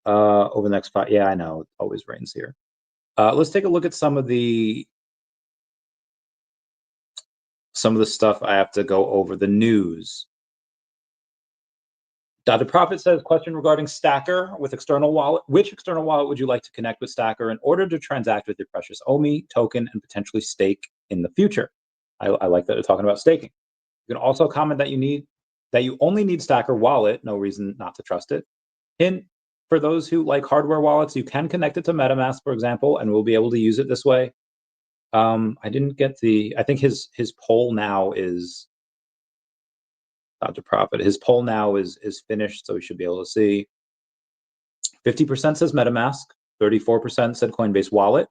Over the next 5. Yeah, I know. It always rains here. Let's take a look at some of the stuff I have to go over. The news. The Prophet says, question regarding Stacker with external wallet. Which external wallet would you like to connect with Stacker in order to transact with your precious OMI token and potentially stake in the future? I like that they're talking about staking. You can also comment that you only need Stacker wallet. No reason not to trust it. Hint, for those who like hardware wallets, you can connect it to MetaMask, for example, and we'll be able to use it this way. I didn't get I think his poll now is Dr. Profit. His poll now is finished, so we should be able to see. 50% says MetaMask, 34% said Coinbase Wallet,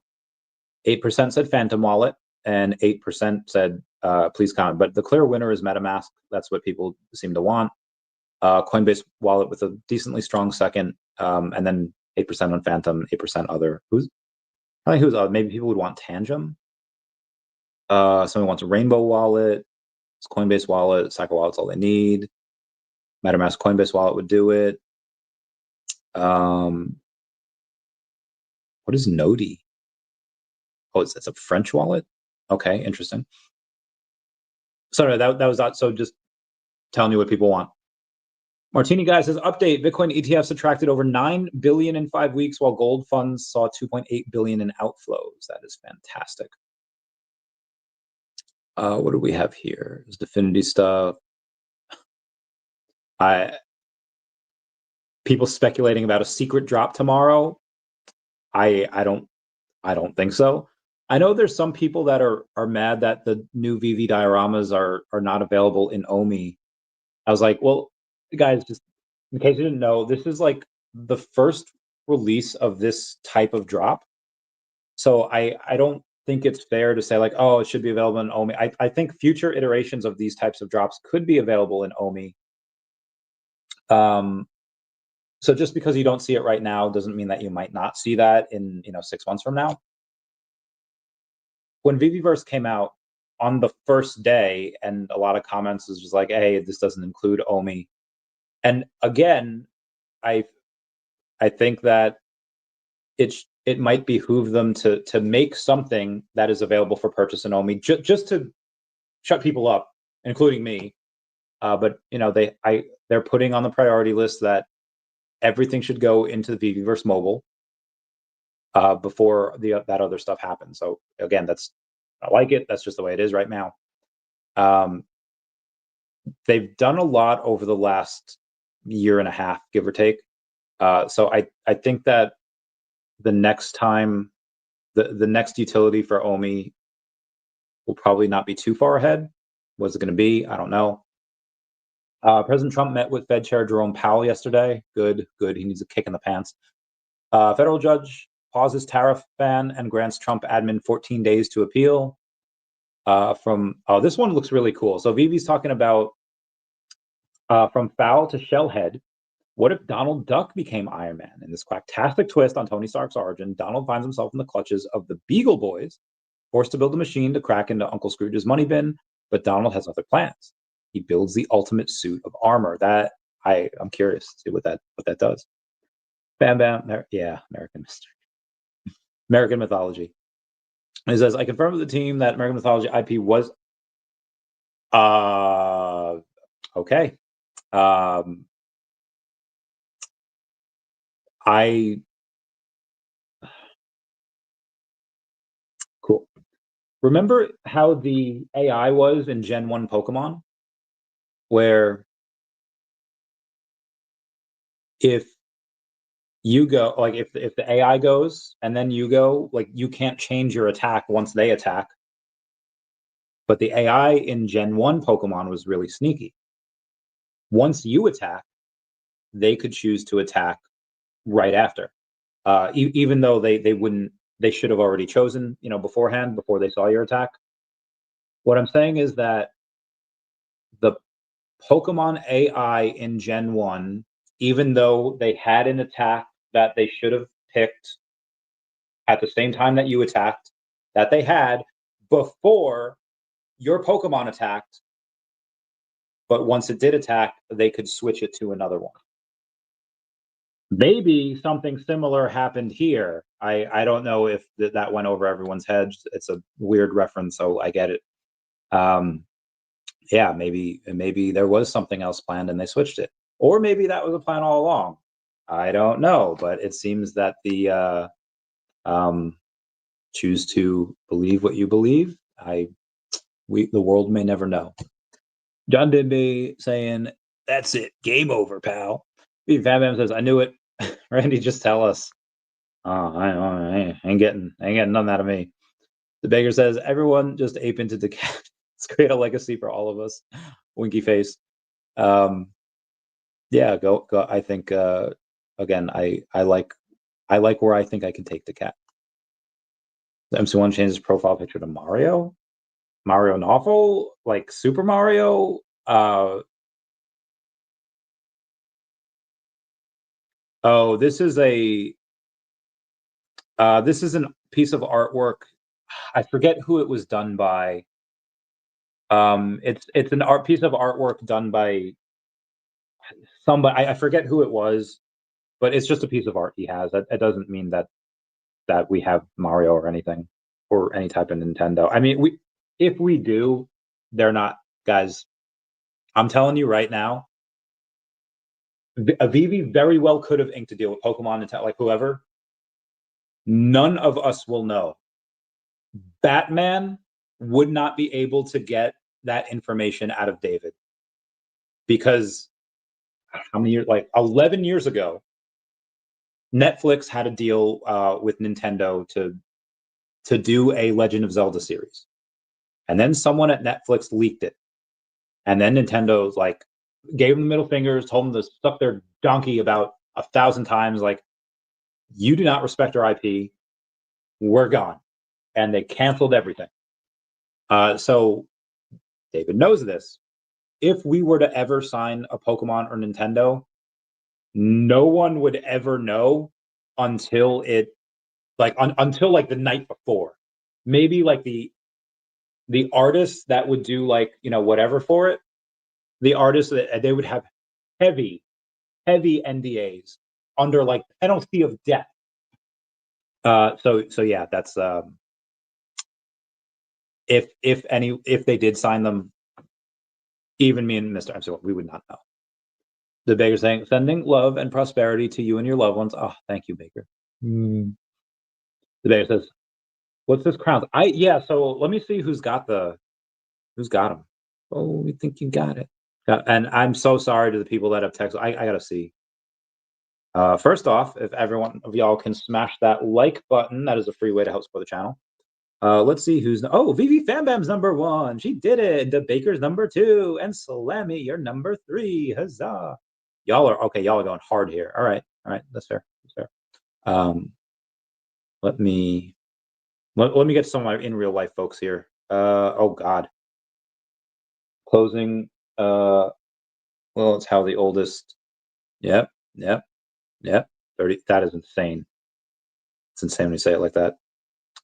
8% said Phantom Wallet, and 8% said please comment. But the clear winner is MetaMask. That's what people seem to want. Coinbase Wallet with a decently strong second, and then 8% on Phantom, 8% other. I think who's other? Maybe people would want Tangem. Someone wants a Rainbow Wallet. It's Coinbase Wallet. Stacker Wallet's all they need. MetaMask Coinbase Wallet would do it. What is Nodi? Oh, it's a French wallet? Okay, interesting. Sorry, that was that. So just telling you what people want. Martini Guy says, update, Bitcoin ETFs attracted over 9 billion in 5 weeks, while gold funds saw 2.8 billion in outflows. That is fantastic. What do we have here? There's DEFINITY stuff. People speculating about a secret drop tomorrow. I don't think so. I know there's some people that are mad that the new VeVe dioramas are not available in OMI. I was like, well, guys, just in case you didn't know, this is like the first release of this type of drop. So I don't think it's fair to say like, oh, it should be available in OMI. I think future iterations of these types of drops could be available in OMI. So just because you don't see it right now doesn't mean that you might not see that in 6 months from now. When VeVeVerse came out on the first day, and a lot of comments was just like, hey, this doesn't include OMI. And again, I think that it might behoove them to make something that is available for purchase in OMI just to shut people up, including me. But they're putting on the priority list that everything should go into the VeVeVerse mobile before that other stuff happens. So again, I like it. That's just the way it is right now. They've done a lot over the last year and a half, give or take. So I think that the next time, the next utility for OMI will probably not be too far ahead. What's it going to be? I don't know. President Trump met with Fed Chair Jerome Powell yesterday. Good. He needs a kick in the pants. Federal judge pauses tariff ban and grants Trump admin 14 days to appeal. This one looks really cool. So VeVe's talking about from foul to shellhead. What if Donald Duck became Iron Man? In this quacktastic twist on Tony Stark's origin, Donald finds himself in the clutches of the Beagle Boys, forced to build a machine to crack into Uncle Scrooge's money bin. But Donald has other plans. He builds the ultimate suit of armor. That I'm curious to see what that does. Bam, bam. Yeah, American mystery, American mythology. He says, I confirmed with the team that American mythology IP was okay. Cool. Remember how the AI was in Gen 1 Pokemon? Where if you go, like if the AI goes and then you go, like you can't change your attack once they attack. But the AI in Gen 1 Pokemon was really sneaky. Once you attack, they could choose to attack right after. Even though they should have already chosen, beforehand, before they saw your attack. What I'm saying is that the Pokemon AI in Gen 1, even though they had an attack that they should have picked at the same time that you attacked, that they had before your Pokemon attacked, but once it did attack, they could switch it to another one. Maybe something similar happened here. I don't know if that went over everyone's heads. It's a weird reference, so I get it. Yeah, maybe there was something else planned and they switched it, or maybe that was a plan all along. I don't know, but it seems that the choose to believe what you believe. The world may never know. John Dimby saying, "That's it, game over, pal." Fam says, "I knew it." Randy, just tell us. I ain't getting none out of me. The Baker says, "Everyone just ape into daCAT. Let's create a legacy for all of us." Winky face. Yeah, go. I think again, I like where I think I can take daCAT. The MC1 changes profile picture to Mario novel, like Super Mario. Oh, this is a piece of artwork. I forget who it was done by. It's an piece of artwork done by somebody. I forget who it was, but it's just a piece of art he has. It doesn't mean that we have Mario or anything, or any type of Nintendo. I mean, if we do, they're not, guys. I'm telling you right now, VeVe very well could have inked a deal with Pokemon and like whoever. None of us will know. Batman would not be able to get that information out of David, because how many years? Like 11 years ago, Netflix had a deal with Nintendo to do a Legend of Zelda series, and then someone at Netflix leaked it, and then Nintendo's like gave them the middle fingers, told them to suck their donkey about 1,000 times, like, you do not respect our IP, we're gone, and they canceled everything. So David knows this. If we were to ever sign a Pokemon or Nintendo, no one would ever know until it until like the night before. Maybe like the artists that would do like, you know, whatever for it, the artists that they would have heavy NDAs under like penalty of death. So yeah, that's if they did sign them, even me and Mr. MC, we would not know. The Baker saying, sending love and prosperity to you and your loved ones. Oh, thank you, Baker. The Baker says, what's this crown? So let me see who's got them. Oh, we think you got it. And I'm so sorry to the people that have texted. I gotta see. First off, if everyone of y'all can smash that like button, that is a free way to help support the channel. Let's see who's VeVe Fanbam's number 1. She did it. The Baker's number 2, and Salami, you're number 3. Huzzah! Y'all are going hard here. All right, that's fair. Let me get some of my in real life folks here. Oh God, closing. Well, it's how the oldest. Yep. 30. That is insane. It's insane when you say it like that.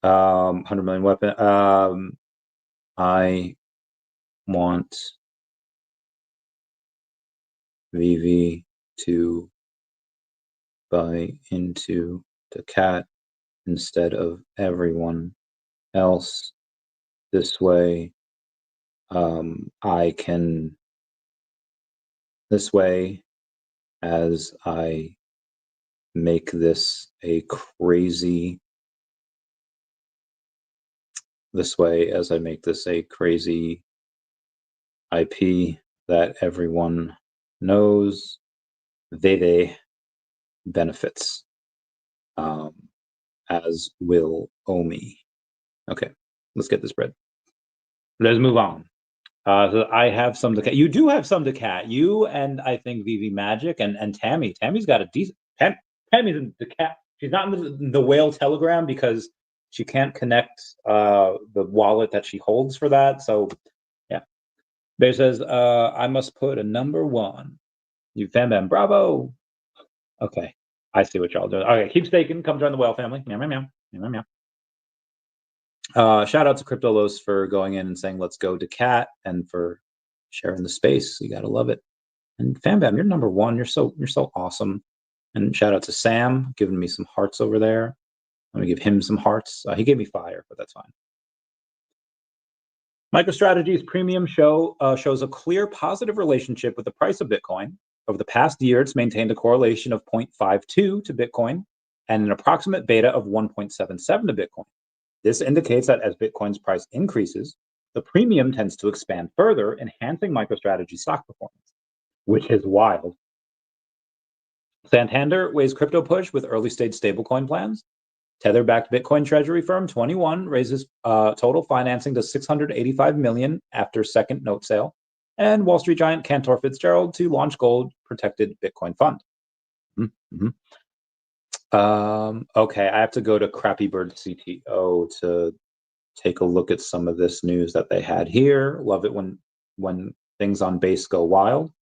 100 million weapon. I want VeVe to buy into daCAT instead of everyone else. This way, as I make this a crazy IP that everyone knows, VeVe benefits, as will OMI. Okay, let's get this bread. Let's move on. So I have some daCAT. You do have some daCAT. You and I think VeVe Magic and Tammy. Tammy's got a decent. Tammy's in daCAT. She's not in the whale Telegram because she can't connect the wallet that she holds for that. So yeah. Bear says, I must put a number 1. You Fanbam, bravo. Okay, I see what y'all doing. Okay, keep staking. Come join the whale family. Meow, meow, meow. Meow, meow, meow. Shout out to CryptoLos for going in and saying let's go daCAT and for sharing the space. You gotta love it. And Fanbam, you're number 1. You're so awesome. And shout out to Sam giving me some hearts over there. Let me give him some hearts. He gave me fire, but that's fine. MicroStrategy's premium shows a clear positive relationship with the price of Bitcoin. Over the past year, it's maintained a correlation of 0.52 to Bitcoin and an approximate beta of 1.77 to Bitcoin. This indicates that as Bitcoin's price increases, the premium tends to expand further, enhancing MicroStrategy stock performance, which is wild. Santander weighs crypto push with early-stage stablecoin plans. Tether-backed Bitcoin treasury firm 21 raises total financing to $685 million after second note sale. And Wall Street giant Cantor Fitzgerald to launch gold-protected Bitcoin fund. Okay, I have to go to Crappy Bird CTO to take a look at some of this news that they had here. Love it when things on base go wild.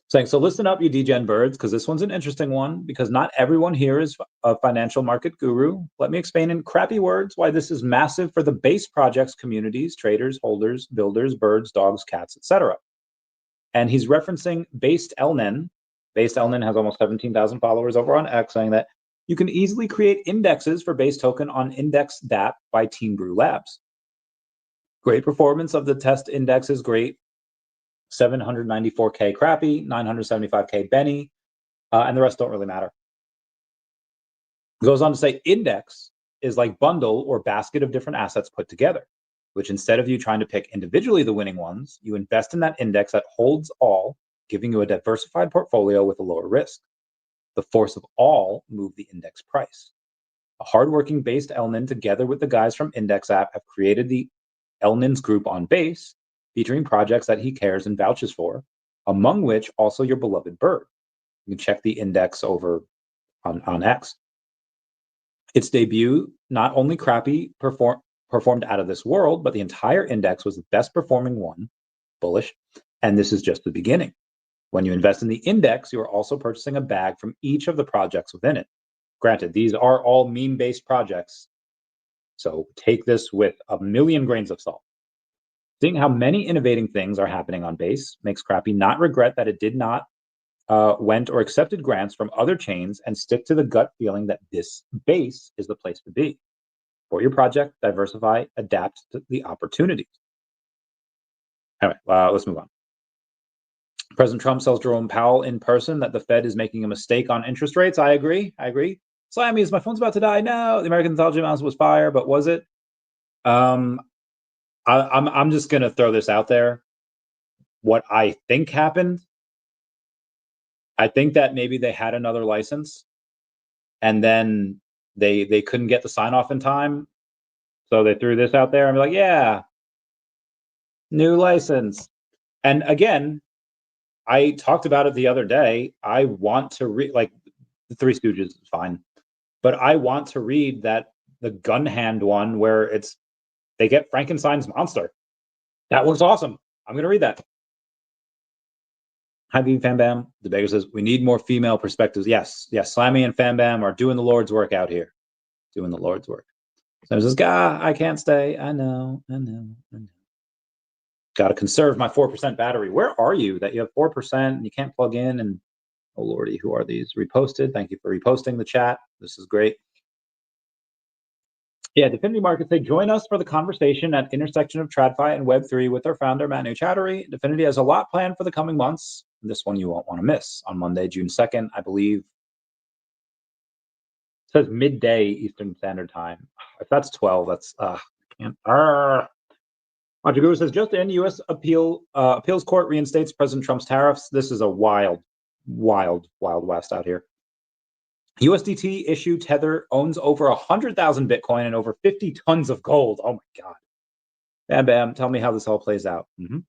Saying, so listen up, you degen birds, because this one's an interesting one, because not everyone here is a financial market guru. Let me explain in crappy words why this is massive for the base projects, communities, traders, holders, builders, birds, dogs, cats, etc. And he's referencing Based Elnen. Based Elnen has almost 17,000 followers over on X, saying that you can easily create indexes for base token on Index DApp by Team Brew Labs. Great performance of the test index is great. 794K crappy, 975K Benny, and the rest don't really matter. Goes on to say index is like bundle or basket of different assets put together. which instead of you trying to pick individually the winning ones, you invest in that index that holds all, giving you a diversified portfolio with a lower risk. The force of all moved the index price. A hardworking based Elnin together with the guys from Index app have created the Elnin's group on base, featuring projects that he cares and vouches for, among which also your beloved bird. You can check the index over on X. Its debut, not only crappy performed out of this world, but the entire index was the best performing one, bullish, and this is just the beginning. When you invest in the index, you are also purchasing a bag from each of the projects within it. Granted, these are all meme-based projects, so take this with a million grains of salt. Seeing how many innovating things are happening on Base makes Crappy not regret that it did not went or accepted grants from other chains and stick to the gut feeling that this Base is the place to be. For your project, diversify, adapt to the opportunities. Anyway, let's move on. President Trump tells Jerome Powell in person that the Fed is making a mistake on interest rates. I agree. Slammies, my phone's about to die. No, the American intelligence mouse was fire, but was it? I'm just gonna throw this out there. What I think happened, I think that maybe they had another license, and then they couldn't get the sign off in time, so they threw this out there and be like, yeah, new license. And again, I talked about it the other day. I want to read, like, the Three Stooges is fine, but I want to read that the gun hand one where they get Frankenstein's monster. That looks awesome. I'm gonna read that. Hi, V Fam Bam. The beggar says we need more female perspectives. Yes, Slammy and Fam Bam are doing the Lord's work out here. Doing the Lord's work. So says, "Gah, I can't stay. I know. Got to conserve my 4% battery." Where are you that you have 4% and you can't plug in? And oh lordy, who are these? Reposted. Thank you for reposting the chat. This is great. Yeah, Definity Markets say join us for the conversation at intersection of TradFi and Web3 with our founder Manu Chattery. Definity has a lot planned for the coming months. This one you won't want to miss on Monday, June 2nd, I believe. It says midday Eastern Standard Time. If that's 12, that's I can't. Guru says just in, U.S. appeals court reinstates President Trump's tariffs. This is a wild west out here. USDT issue Tether owns over 100,000 Bitcoin and over 50 tons of gold. Oh my God. Bam Bam, tell me how this all plays out. Don't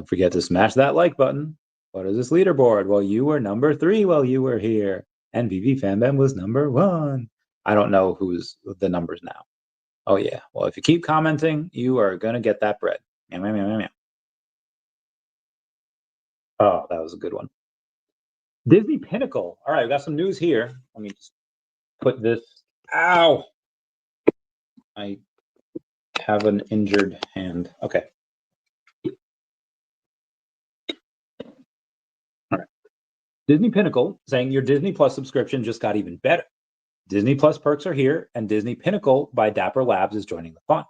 forget to smash that like button. What is this leaderboard? Well, you were number 3 while you were here. And VV Fam Bam was number 1. I don't know who's the numbers now. Oh yeah. Well, if you keep commenting, you are gonna get that bread. Oh, that was a good one. Disney Pinnacle. All right, we got some news here. Let me just put this. Ow! I have an injured hand. Okay. All right. Disney Pinnacle saying your Disney Plus subscription just got even better. Disney Plus perks are here, and Disney Pinnacle by Dapper Labs is joining the fun.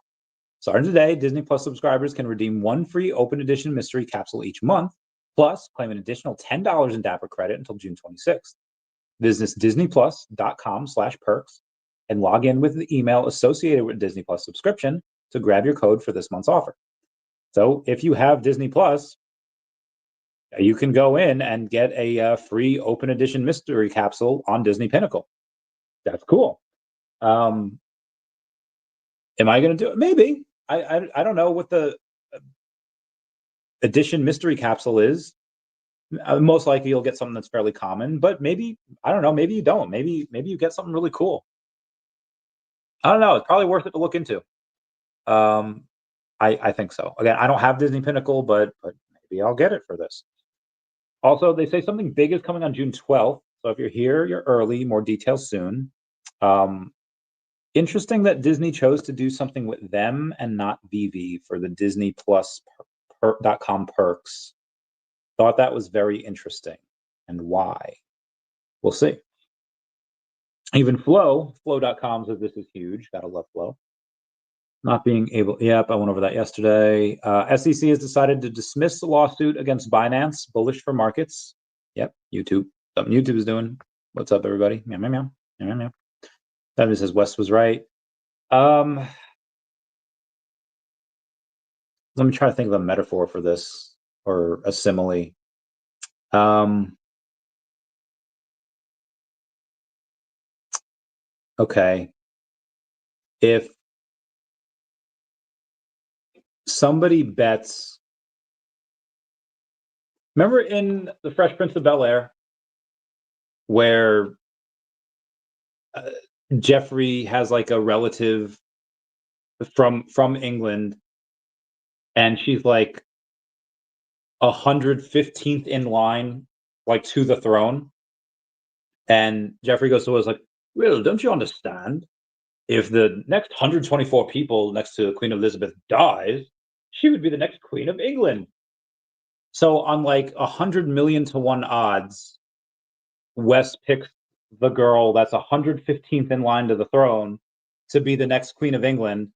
Starting today, Disney Plus subscribers can redeem one free open edition mystery capsule each month, plus claim an additional $10 in Dapper credit until June 26th. Visit disneyplus.com/perks and log in with the email associated with Disney Plus subscription to grab your code for this month's offer. So if you have Disney Plus, you can go in and get a free open edition mystery capsule on Disney Pinnacle. That's cool. Am I going to do it? Maybe. I don't know what the edition mystery capsule is. Most likely you'll get something that's fairly common, but maybe, I don't know, maybe you don't. Maybe you get something really cool. I don't know. It's probably worth it to look into. I think so. Again, I don't have Disney Pinnacle, but maybe I'll get it for this. Also, they say something big is coming on June 12th. So if you're here, you're early. More details soon. Interesting that Disney chose to do something with them and not VeVe for the Disney Plus .com perks. Thought that was very interesting. And why? We'll see. Even Flow.com says this is huge. Gotta love Flow. Not being able, yep, I went over that yesterday. SEC has decided to dismiss the lawsuit against Binance, bullish for markets. Yep, YouTube. Something YouTube is doing. What's up, everybody? Meow, meow, meow. Meow, meow, meow. That says West was right. Let me try to think of a metaphor for this, or a simile. Okay. If somebody bets, remember in The Fresh Prince of Bel-Air, where Jeffrey has like a relative from England, and she's like 115th in line, like to the throne, and Jeffrey goes to us like, "Well, don't you understand? If the next 124 people next to Queen Elizabeth dies, she would be the next Queen of England." So on like 100 million to 1 odds, Wes picks the girl that's 115th in line to the throne to be the next Queen of England,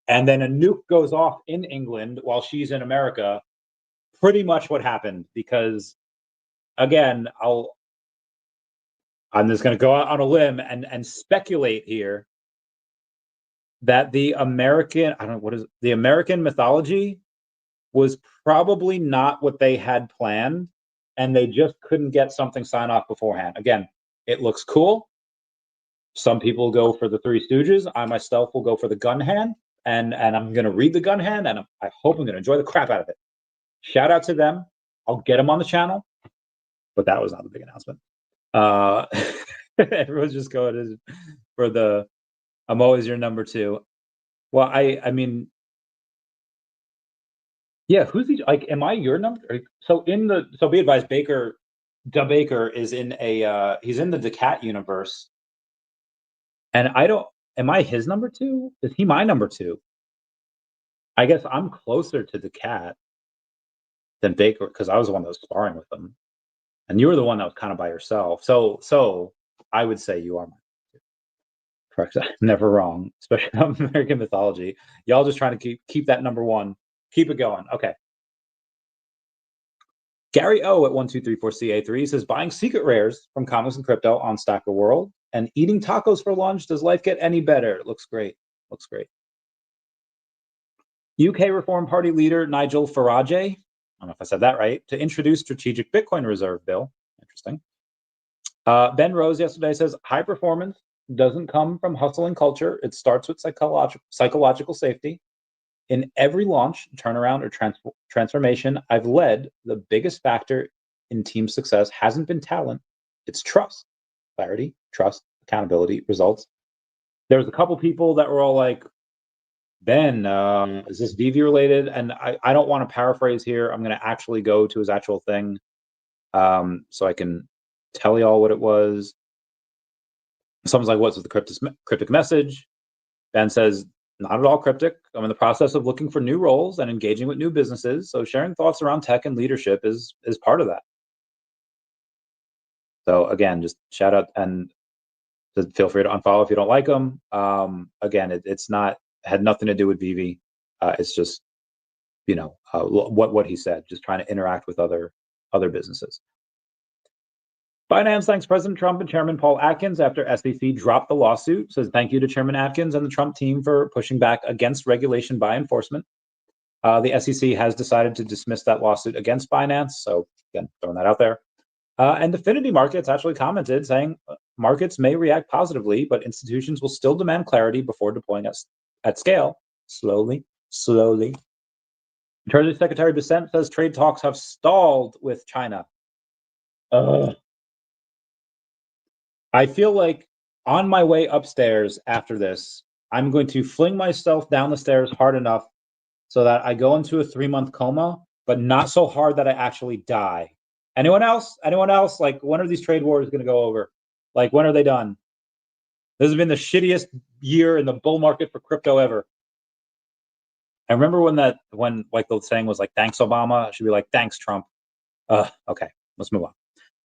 and then a nuke goes off in England while she's in America. Pretty much what happened, because again, I'm just going to go out on a limb and speculate here that the American, I don't know, what is the American mythology was probably not what they had planned, and they just couldn't get something signed off beforehand. Again, it looks cool. Some people go for the Three Stooges. I myself will go for the gun hand, and I'm going to read the gun hand, and I hope I'm going to enjoy the crap out of it. Shout out to them. I'll get them on the channel, but that was not the big announcement. Everyone's just going for the "I'm always your number two." Well, I mean, yeah, who's the like? Am I your number? So be advised, Baker is in a he's in the daCAT universe, and I don't. Am I his number two? Is he my number two? I guess I'm closer to daCAT than Baker, because I was the one that was sparring with him, and you were the one that was kind of by yourself. So I would say you are my correct. Never wrong, especially on American mythology. Y'all just trying to keep that number one. Keep it going. Okay. Gary O at 1234CA3 says, buying secret rares from comics and crypto on Stacker World and eating tacos for lunch. Does life get any better? Looks great. Looks great. UK Reform Party leader Nigel Farage, I don't know if I said that right, to introduce strategic Bitcoin reserve bill. Interesting. Ben Rose yesterday says, high performance doesn't come from hustle and culture. It starts with psychological safety. In every launch, turnaround, or transformation I've led, the biggest factor in team success hasn't been talent. It's trust, clarity, trust, accountability, results. There's a couple people that were all like, Ben, is this VeVe related? And I don't want to paraphrase here. I'm going to actually go to his actual thing, so I can tell y'all what it was. Someone's like, what's the cryptic message? Ben says, not at all cryptic. I'm in the process of looking for new roles and engaging with new businesses. So sharing thoughts around tech and leadership is part of that. So again, just shout out, and feel free to unfollow if you don't like them. Again, it's not, had nothing to do with VeVe. It's just, what he said, just trying to interact with other businesses. Binance thanks President Trump and Chairman Paul Atkins after SEC dropped the lawsuit. Says thank you to Chairman Atkins and the Trump team for pushing back against regulation by enforcement. The SEC has decided to dismiss that lawsuit against Binance. So again, throwing that out there. And Affinity Markets actually commented saying markets may react positively, but institutions will still demand clarity before deploying at scale. Slowly. Treasury Secretary Bissent says trade talks have stalled with China. I feel like on my way upstairs after this, I'm going to fling myself down the stairs hard enough so that I go into a 3-month coma, but not so hard that I actually die. Anyone else? Like, when are these trade wars going to go over? Like, when are they done? This has been the shittiest year in the bull market for crypto ever. I remember when like the saying was like, thanks, Obama. It should be like, thanks, Trump. Okay, let's move on.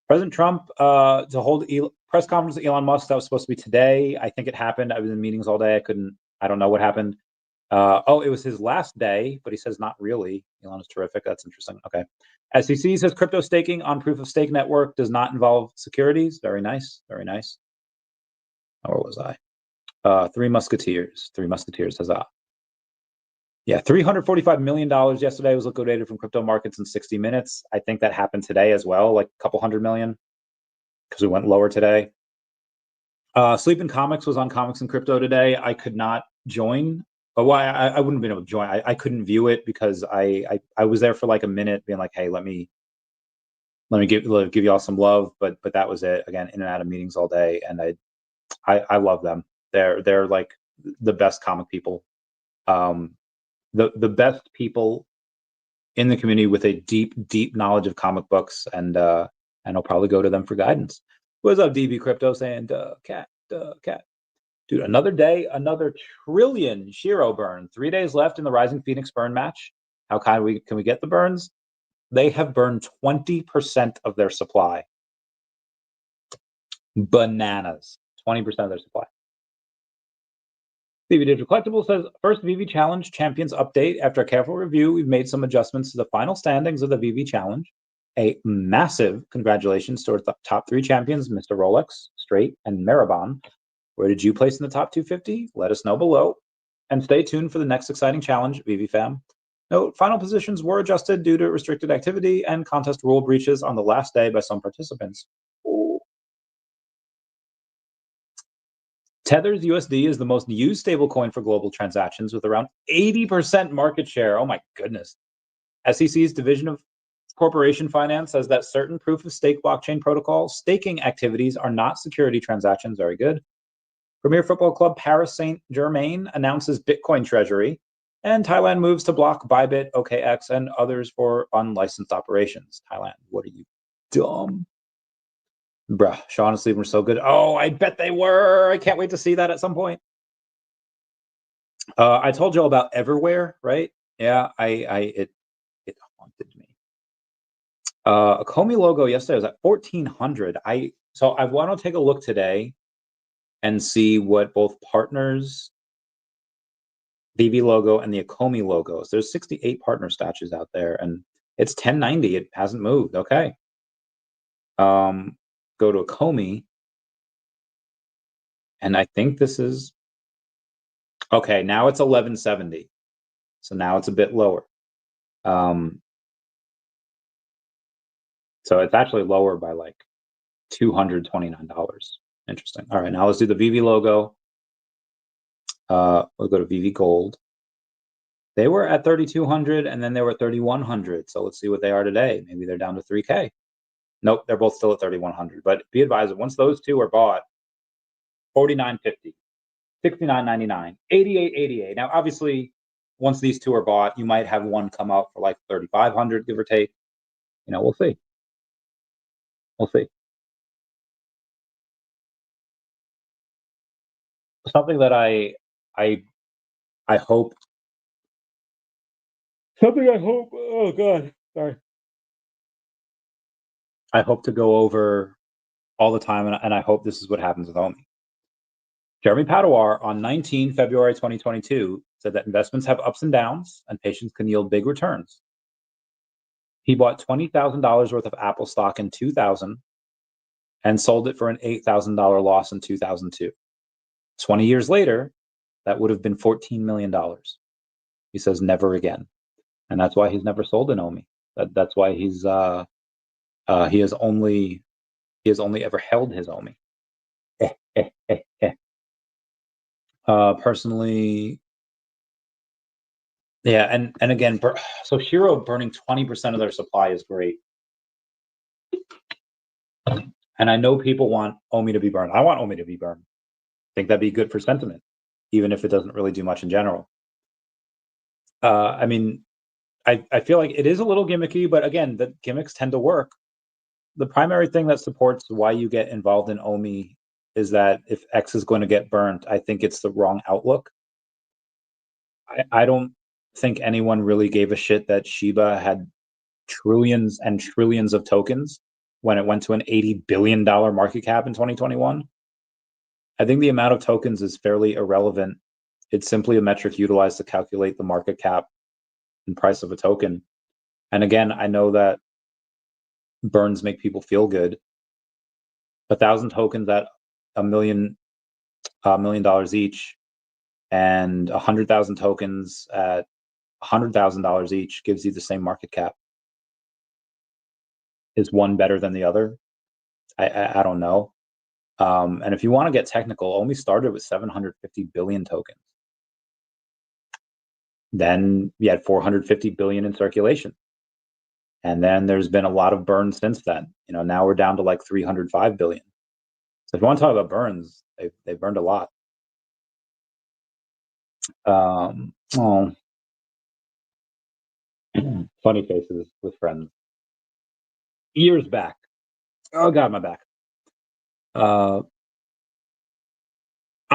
President Trump to hold press conference with Elon Musk. That was supposed to be today. I think it happened. I was in meetings all day. I don't know what happened. It was his last day, but he says not really. Elon is terrific. That's interesting. Okay. SEC says crypto staking on proof of stake network does not involve securities. Very nice. Very nice. Where was I? Three Musketeers. Huzzah. Yeah, $345 million yesterday was liquidated from crypto markets in 60 minutes. I think that happened today as well, like a couple hundred million, because we went lower today. Sleeping Comics was on Comics and Crypto today. I could not join. Well, I wouldn't have been able to join. I couldn't view it because I was there for like a minute, being like, hey, let me give y'all some love, but that was it. Again, in and out of meetings all day, and I love them. They're like the best comic people. The best people in the community with a deep knowledge of comic books, and I'll probably go to them for guidance. What's up, DB Crypto? Saying cat. Dude, another day, another trillion SHIRO burn. 3 days left in the Rising Phoenix burn match. How can we get the burns? They have burned 20% of their supply. Bananas. 20% of their supply. VeVe Digital Collectible says, first VeVe Challenge Champions update. After a careful review, we've made some adjustments to the final standings of the VeVe Challenge. A massive congratulations to our top 3 champions, Mr. Rolex, Straight, and Marabon. Where did you place in the top 250? Let us know below. And stay tuned for the next exciting challenge, VeVe fam. Note, final positions were adjusted due to restricted activity and contest rule breaches on the last day by some participants. Ooh. Tether's USD is the most used stablecoin for global transactions with around 80% market share. Oh my goodness. SEC's Division of Corporation Finance says that certain proof-of-stake blockchain protocol staking activities are not security transactions. Very good. Premier Football Club Paris Saint-Germain announces Bitcoin treasury, and Thailand moves to block Bybit, OKX, and others for unlicensed operations. Thailand, what are you, dumb? Bruh, Sean and Sleep were so good. Oh, I bet they were. I can't wait to see that at some point. I told you all about Everywhere, right? Yeah, it haunted me. A Comey logo yesterday was at 1,400. So I want to take a look today and see what both partners, VeVe logo and the Akomi logos. There's 68 partner statues out there, and it's 1090. It hasn't moved. Okay. Go to Akomi, and I think this is okay. Now it's 1170, so now it's a bit lower. So it's actually lower by like $229. Interesting. All right, now let's do the VeVe logo. We'll go to VeVe Gold. They were at 3,200, and then they were at 3,100. So let's see what they are today. Maybe they're down to 3K. Nope, they're both still at 3,100. But be advised, once those two are bought, 49.50, 69.99, 88.88. Now, obviously, once these two are bought, you might have one come out for like 3,500, give or take. You know, we'll see. We'll see. Something that I hope. Something I hope. Oh God, sorry. I hope to go over all the time, and I hope this is what happens with OMI. Jeremy Padawar on 19 February 2022 said that investments have ups and downs, and patience can yield big returns. He bought $20,000 worth of Apple stock in 2000 and sold it for an $8,000 loss in 2002. 20 years later, that would have been $14 million. He says never again, and that's why he's never sold an OMI. That's why he has only ever held his OMI. Personally, yeah, and again, so SHIRO burning 20% of their supply is great. And I know people want OMI to be burned. I want OMI to be burned. I think that'd be good for sentiment, even if it doesn't really do much in general. I mean, I feel like it is a little gimmicky, but again, the gimmicks tend to work. The primary thing that supports why you get involved in OMI is that if X is going to get burnt, I think it's the wrong outlook. I don't think anyone really gave a shit that Shiba had trillions and trillions of tokens when it went to an $80 billion market cap in 2021. I think the amount of tokens is fairly irrelevant. It's simply a metric utilized to calculate the market cap and price of a token. And again, I know that burns make people feel good. 1,000 tokens at $1 million each, and 100,000 tokens at $100,000 each gives you the same market cap. Is one better than the other? I don't know. And if you want to get technical, OMI started with 750 billion tokens. Then you had 450 billion in circulation. And then there's been a lot of burns since then. Now we're down to like 305 billion. So if you want to talk about burns, they've burned a lot. Funny faces with friends. Years back. Oh God, my back. I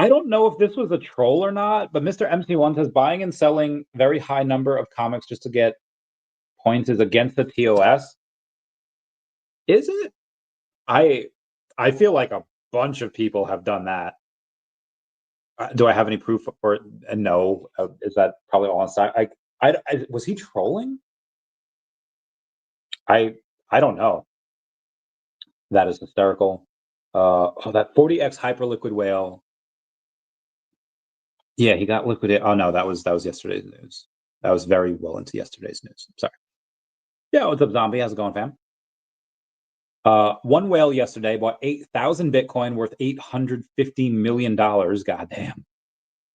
don't know if this was a troll or not, but Mr. MC1 says buying and selling very high number of comics just to get points is against the TOS. Is it? I feel like a bunch of people have done that. Do I have any proof for it? No. Is that probably all on side? Was he trolling? I don't know. That is hysterical. That 40x hyperliquid whale. Yeah, he got liquidated. Oh no, that was yesterday's news. That was very well into yesterday's news. Sorry. Yeah, what's up, Zombie? How's it going, fam? One whale yesterday bought 8,000 Bitcoin worth $850 million. God damn.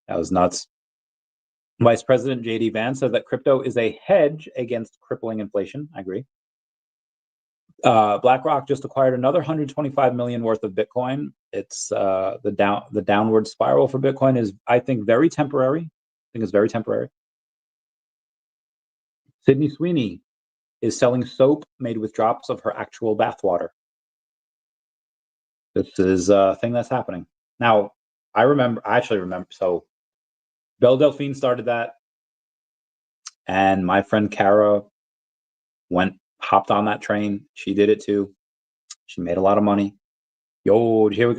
That was nuts. Vice President J.D. Vance says that crypto is a hedge against crippling inflation. I agree. BlackRock just acquired another 125 million worth of Bitcoin. It's the downward spiral for Bitcoin is, I think, very temporary. I think it's very temporary. Sydney Sweeney is selling soap made with drops of her actual bathwater. This is a thing that's happening. Now, I actually remember, so Belle Delphine started that, and my friend Kara hopped on that train. She did it too. She made a lot of money. Yo, here we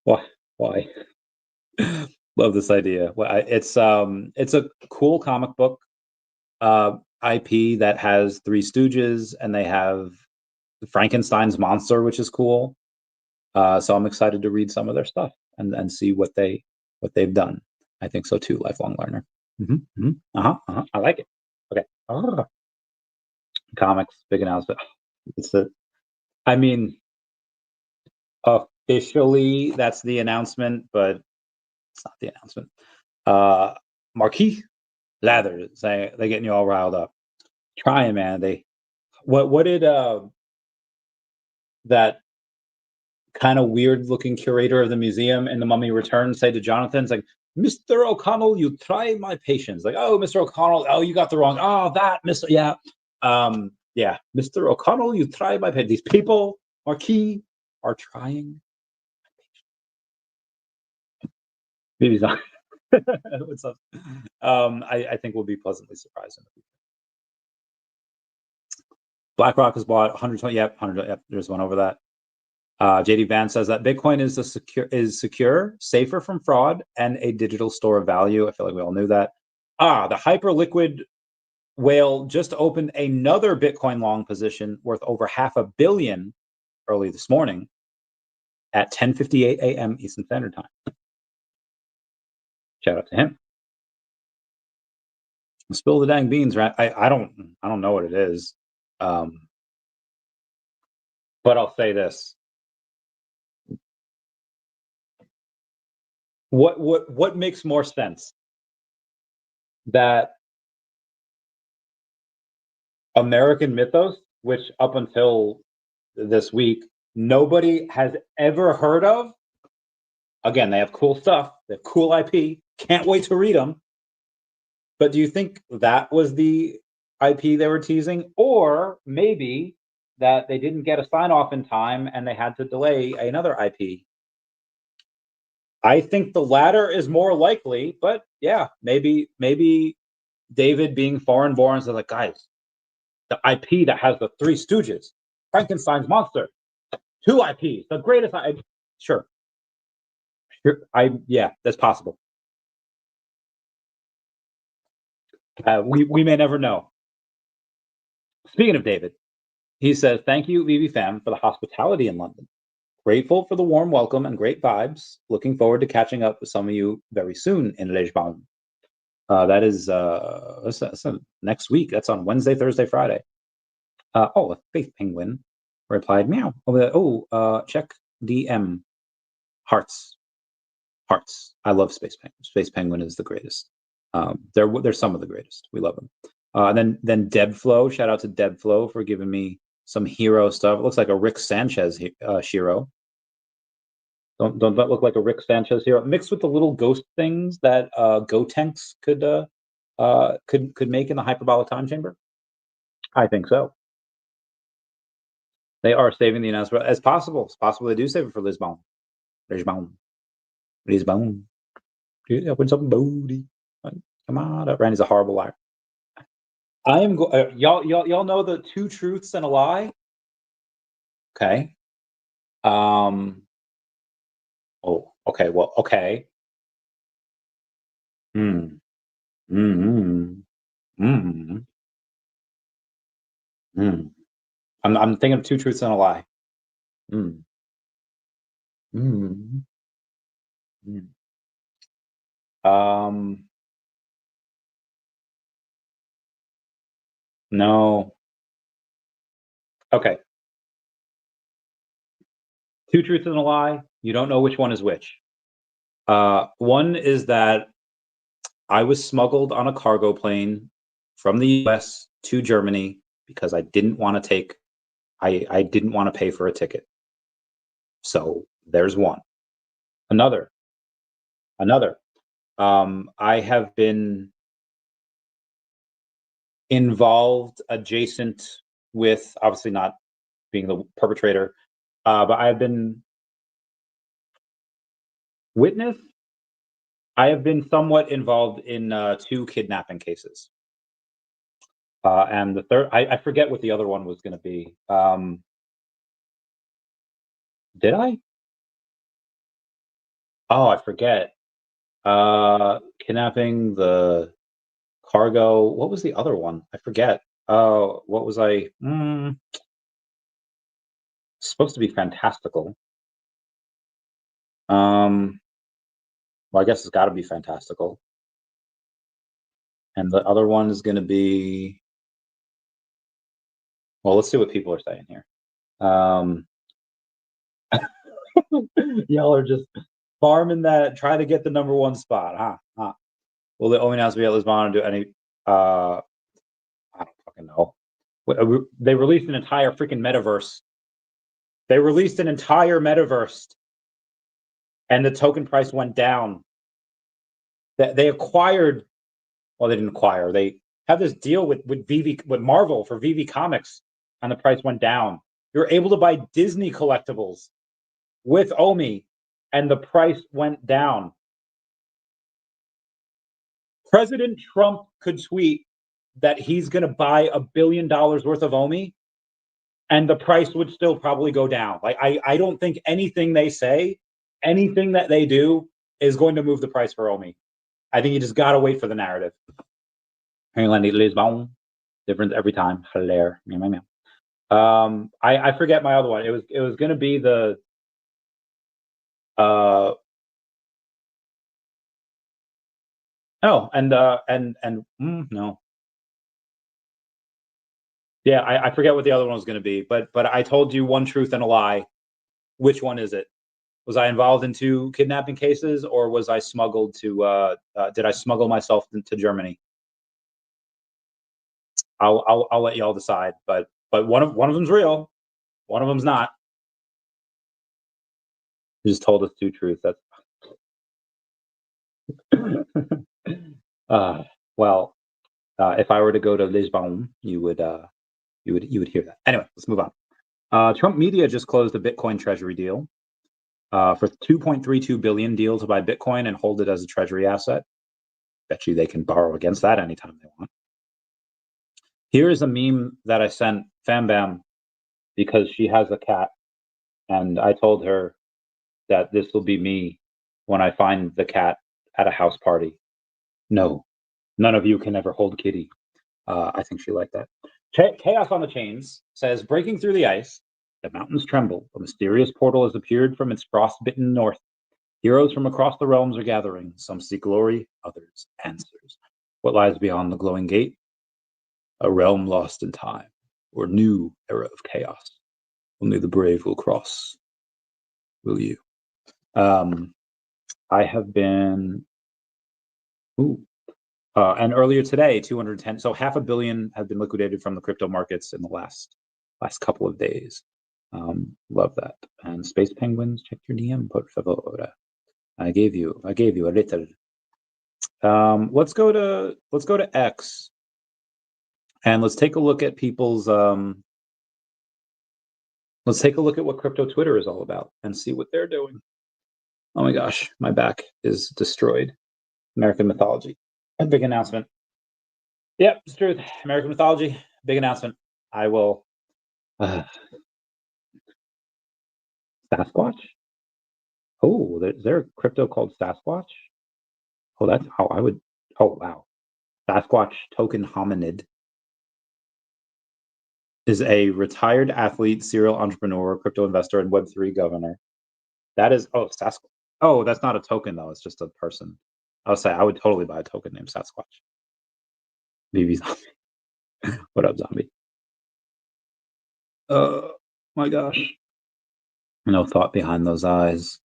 go. Why? Love this idea. Well, it's a cool comic book IP that has Three Stooges, and they have Frankenstein's monster, which is cool. So I'm excited to read some of their stuff and see what they've done. I think so too. Lifelong learner. I like it. Okay. Comics, big announcement. I mean, officially that's the announcement, but it's not the announcement. Marquis Lather saying they're getting you all riled up. Trying, man. What did that kind of weird looking curator of the museum in The Mummy Returns say to Jonathan? It's like, Mr. O'Connell, you try my patience. Like, oh, Mr. O'Connell, oh, you got the wrong. Oh, that, Mr. Yeah. Yeah, Mr. O'Connell, you try my patience. These people, Marquis, are trying. Maybe not. What's up? I think we'll be pleasantly surprised in the future. BlackRock has bought 120. Yep, 100. Yep, there's one over that. JD Vance says that Bitcoin is secure, safer from fraud, and a digital store of value. I feel like we all knew that. The hyperliquid whale just opened another Bitcoin long position worth over $500 million early this morning at 10:58 a.m. Eastern Standard Time. Shout out to him. Spill the dang beans, right? I don't know what it is, but I'll say this. What makes more sense? That American mythos, which up until this week nobody has ever heard of. Again, they have cool stuff, they have cool IP. Can't wait to read them. But do you think that was the IP they were teasing, or maybe that they didn't get a sign off in time and they had to delay another IP? I think the latter is more likely, but yeah, maybe David, being foreign born, says like, guys, the IP that has the Three Stooges, Frankenstein's monster, 2 IPs, the greatest. Sure, yeah, that's possible. We may never know. Speaking of David, he says, thank you, VeVe fam, for the hospitality in London. Grateful for the warm welcome and great vibes. Looking forward to catching up with some of you very soon in Lisbon. That is that's next week. That's on Wednesday, Thursday, Friday. A Faith Penguin replied, meow. Check DM. Hearts. I love Space Penguin. Space Penguin is the greatest. They're some of the greatest. We love them. Then DEVVE, shout out to DEVVE for giving me some hero stuff. It looks like a Rick Sanchez Shiro. Don't that look like a Rick Sanchez hero mixed with the little ghost things that Gotenks could make in the hyperbolic time chamber? I think so. They are saving the announcement as possible. It's possible they do save it for Lisbon. Lisbon. Yeah, what's up, booty? Come on, Randy's a horrible liar. I am y'all know the two truths and a lie. Okay. Oh, okay. Well, okay. Mm. Mm. Mm. Mm. I'm thinking of two truths and a lie. Mm. Mm. Mm. No. Okay. Two truths and a lie. You don't know which one is which. One is that I was smuggled on a cargo plane from the US to Germany because I didn't want to I didn't want to pay for a ticket. So there's one. Another. I have been involved adjacent with, obviously not being the perpetrator, but I have been witness. I have been somewhat involved in 2 kidnapping cases. And the third, I forget what the other one was going to be. Did I? Oh, I forget. Kidnapping, the cargo. What was the other one? I forget. Oh, what was I? Supposed to be fantastical. Well, I guess it's got to be fantastical. And the other one is going to be. Well, let's see what people are saying here. Y'all are just farming that, try to get the number 1 spot, huh? Will the OMI be at Lisbon and do any? I don't fucking know. They released an entire freaking metaverse. They released an entire metaverse, and the token price went down. They acquired. Well, they didn't acquire. They have this deal with Marvel for VeVe Comics, and the price went down. You're able to buy Disney collectibles with OMI, and the price went down. President Trump could tweet that he's going to buy $1 billion worth of OMI, and the price would still probably go down. Like I don't think anything they say, anything that they do, is going to move the price for OMI. I think you just gotta wait for the narrative. Lisbon, different every time. Hilaire. I forget my other one. It was going to be the no. Yeah, I forget what the other one was going to be, but I told you one truth and a lie. Which one is it? Was I involved in 2 kidnapping cases, or was I smuggled to? Did I smuggle myself to Germany? I'll let y'all decide. But one of them's real, one of them's not. You just told us 2 truths. That's well. If I were to go to Lisbon, you would hear that. Anyway, let's move on. Trump Media just closed a Bitcoin treasury deal for $2.32 billion deal to buy Bitcoin and hold it as a treasury asset. Bet you they can borrow against that anytime they want. Here is a meme that I sent Fam Bam because she has a cat, and I told her that this will be me when I find the cat at a house party. No, none of you can ever hold Kitty. I think she liked that. Chaos on the Chains says, breaking through the ice. The mountains tremble. A mysterious portal has appeared from its frost-bitten north. Heroes from across the realms are gathering. Some seek glory, others answers. What lies beyond the glowing gate? A realm lost in time, or new era of chaos. Only the brave will cross. Will you? I have been. And earlier today, 210. So $500 million have been liquidated from the crypto markets in the last couple of days. Love that. And Space Penguins, check your DM, por favor. I gave you a little. Let's go to X, and let's take a look at people's. Let's take a look at what crypto Twitter is all about and see what they're doing. Oh my gosh, my back is destroyed. American mythology. A big announcement. Yep, it's truth. American mythology. Big announcement. I will. Sasquatch? Oh, is there a crypto called Sasquatch? Oh, that's how I would. Oh, wow. Sasquatch token hominid is a retired athlete, serial entrepreneur, crypto investor, and Web3 governor. That is, Sasquatch. Oh, that's not a token, though. It's just a person. I would say I would totally buy a token named Sasquatch. VeVe Zombie. What up, Zombie? My gosh. No thought behind those eyes.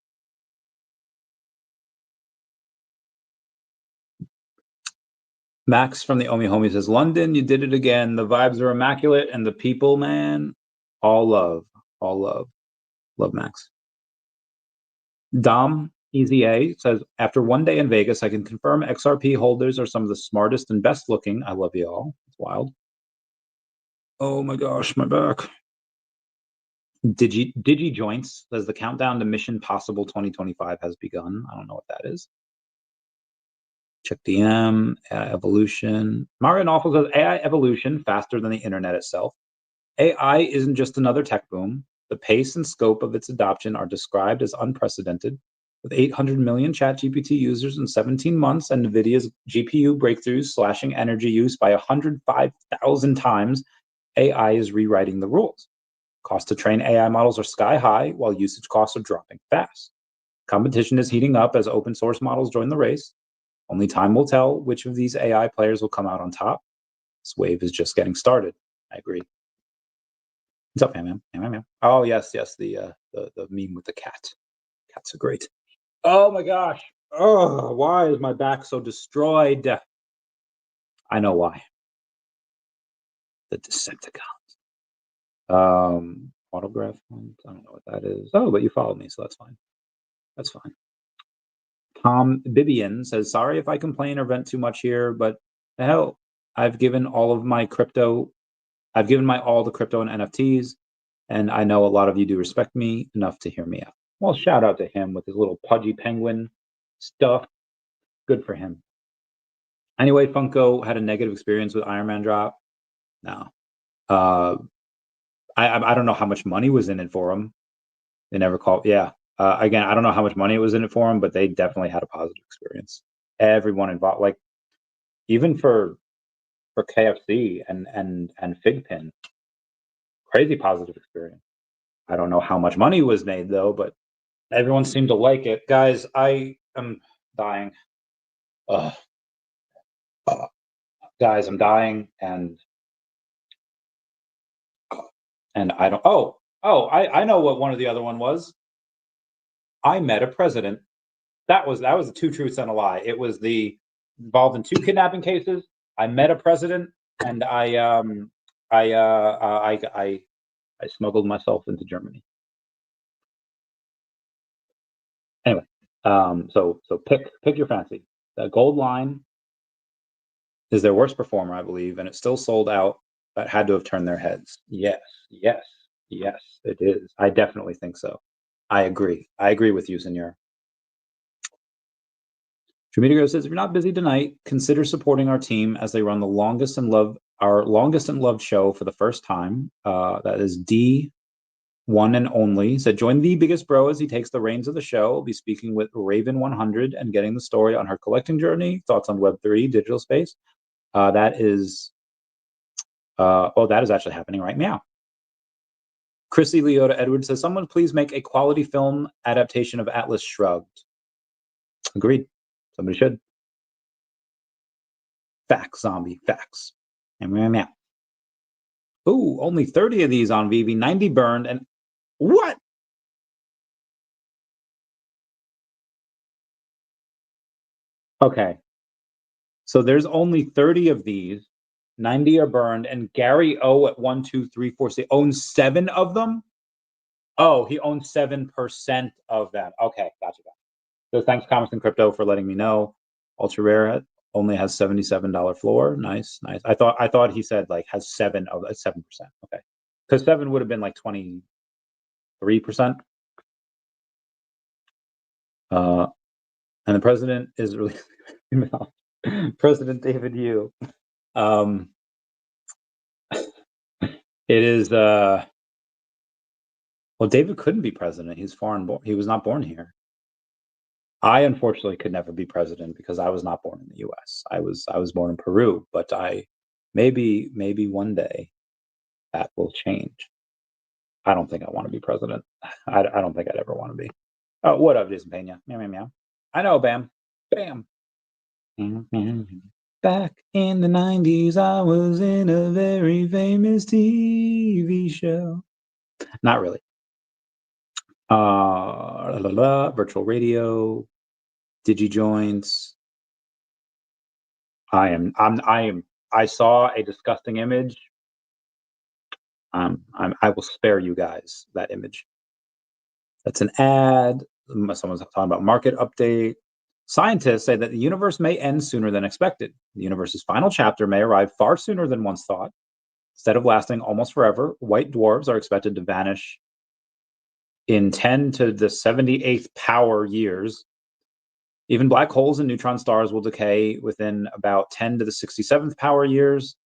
Max from the OMI Homie says, London, you did it again. The vibes are immaculate, and the people, man, all love. All love. Love Max. Dom Easy A says, after one day in Vegas, I can confirm XRP holders are some of the smartest and best looking. I love you all. It's wild. Oh my gosh, my back. Digi Joints says the countdown to Mission Possible 2025 has begun. I don't know what that is. Check DM, AI evolution. Mario Awful says AI evolution faster than the internet itself. AI isn't just another tech boom. The pace and scope of its adoption are described as unprecedented. With 800 million ChatGPT users in 17 months and NVIDIA's GPU breakthroughs slashing energy use by 105,000 times, AI is rewriting the rules. Cost to train AI models are sky high, while usage costs are dropping fast. Competition is heating up as open source models join the race. Only time will tell which of these AI players will come out on top. This wave is just getting started. I agree. What's up, man? Oh, yes, the meme with the cat. Cats are great. Oh my gosh. Oh, why is my back so destroyed? I know why. The Decepticons. Autograph ones. I don't know what that is. Oh, but you followed me, so that's fine. That's fine. Tom Bibian says, sorry if I complain or vent too much here, but the hell, I've given all the crypto and NFTs, and I know a lot of you do respect me enough to hear me out. Well, shout out to him with his little pudgy penguin stuff. Good for him. Anyway, Funko had a negative experience with Iron Man drop. No. I don't know how much money was in it for him. They never called. Yeah. Again, I don't know how much money was in it for them, but they definitely had a positive experience. Everyone involved, like even for KFC and Figpin, crazy positive experience. I don't know how much money was made though, but everyone seemed to like it. Guys, I am dying. Guys, I'm dying, and I don't. I know what one of the other one was. I met a president. That was the two truths and a lie. It was involved in 2 kidnapping cases. I met a president, and I smuggled myself into Germany. Anyway, so pick your fancy. The Gold Line is their worst performer, I believe, and it still sold out, but had to have turned their heads. Yes, it is. I definitely think so. I agree with you, Senor. Trumitigo says, if you're not busy tonight, consider supporting our team as they run our longest and loved show for the first time. That is D one and only. Said, join the biggest bro as he takes the reins of the show. We'll be speaking with Raven 100 and getting the story on her collecting journey, thoughts on Web3, digital space. That is actually happening right now. Chrissy Leota Edwards says, someone please make a quality film adaptation of Atlas Shrugged. Agreed. Somebody should. Facts, zombie, facts. Ooh, only 30 of these on VeVe, 90 burned, and what? Okay. So there's only 30 of these, 90 are burned, and Gary O at 1, 2, 3, 4, 6 owns 7 of them? Oh, he owns 7% of them. Okay, gotcha. So thanks, Commerce and Crypto, for letting me know. Ultra Rare only has $77 floor. Nice, nice. I thought he said like has 7 of 7%. Okay, because 7 would have been like 23%. And the president is really President David Yu. It is well, David couldn't be president. He's foreign born. He was not born here. I unfortunately could never be president because I was not born in the US. I was born in Peru, but maybe one day that will change. I don't think I want to be president. I don't think I'd ever want to be. Oh, what up, Jason Pena? Meow, meow, meow. I know, Bam. Bam. Back in the 90s, I was in a very famous TV show. Not really. Virtual radio, DigiJoints. I saw a disgusting image. I will spare you guys that image. That's an ad. Someone's talking about market update. Scientists say that the universe may end sooner than expected. The universe's final chapter may arrive far sooner than once thought. Instead of lasting almost forever, white dwarfs are expected to vanish in 10 to the 78th power years. Even black holes and neutron stars will decay within about 10 to the 67th power years.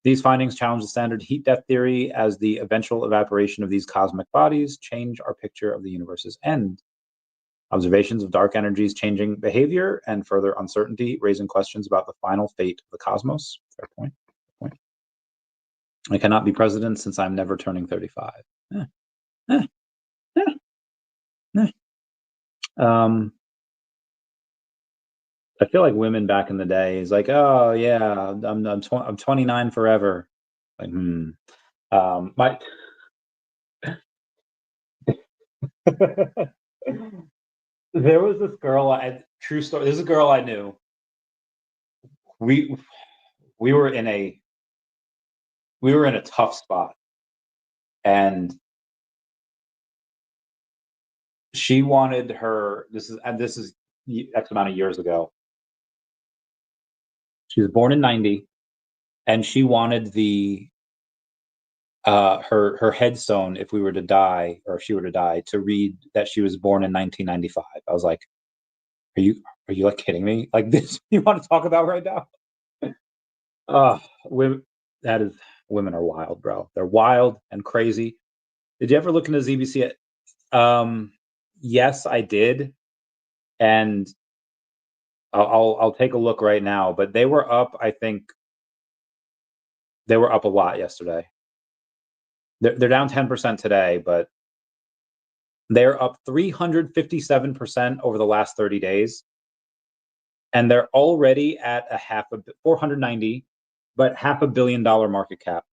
These findings challenge the standard heat death theory as the eventual evaporation of these cosmic bodies change our picture of the universe's end. Observations of dark energies changing behavior and further uncertainty, raising questions about the final fate of the cosmos. Fair point. Fair point. I cannot be president since I'm never turning 35. I feel like women back in the day is like, oh yeah, I'm 29 forever. Like, my there was this girl. True story. This is a girl I knew. We were in a tough spot, and she wanted her. This is X amount of years ago. She was born in 90, and she wanted the her headstone, if we were to die, or if she were to die, to read that she was born in 1995. I was like, are you like kidding me? Like this you want to talk about right now? Women women are wild, bro. They're wild and crazy. Did you ever look into ZBC? Yes, I did, and I'll take a look right now. But they were up. I think they were up a lot yesterday. They're down 10% today, but they're up 357% over the last 30 days. And they're already at 490, but $500 million market cap.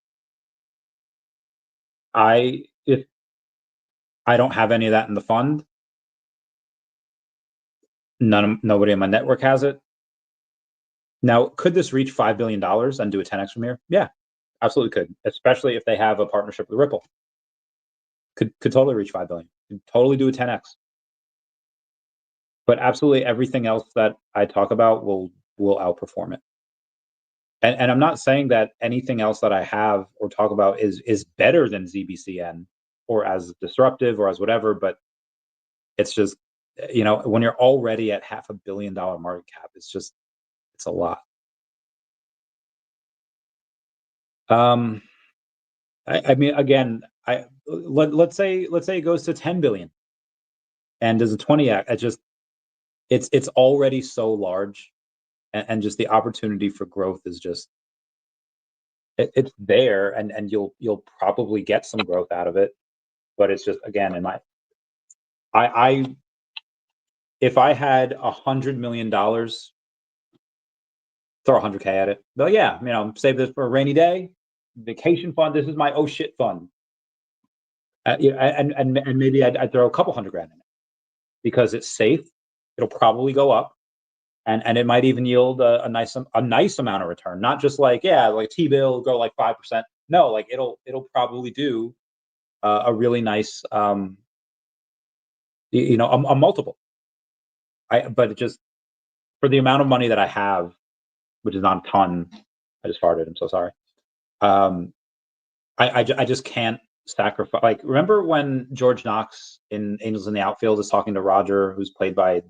If I don't have any of that in the fund, nobody in my network has it. Now, could this reach $5 billion and do a 10x from here? Yeah, absolutely could, especially if they have a partnership with Ripple. Could totally reach 5 billion. Could totally do a 10x. But absolutely everything else that I talk about will outperform it. And I'm not saying that anything else that I have or talk about is better than ZBCN or as disruptive or as whatever, but it's just, when you're already at $500 million market cap, it's a lot. I mean, again, let's say it goes to 10 billion and does a 20x. It's already so large, and just the opportunity for growth is just it's there, and you'll probably get some growth out of it. But it's just, again, if I had $100 million, throw $100K at it. But yeah, save this for a rainy day, vacation fund. This is my oh shit fund. And maybe I'd throw a couple $100 grand in it because it's safe. It'll probably go up, and it might even yield a nice amount of return. Not just like T-bill go like 5%. No, like it'll probably do a really nice a multiple. But just for the amount of money that I have, which is not a ton. I just farted. I'm so sorry. I just can't sacrifice. Like, remember when George Knox in Angels in the Outfield is talking to Roger, who's played by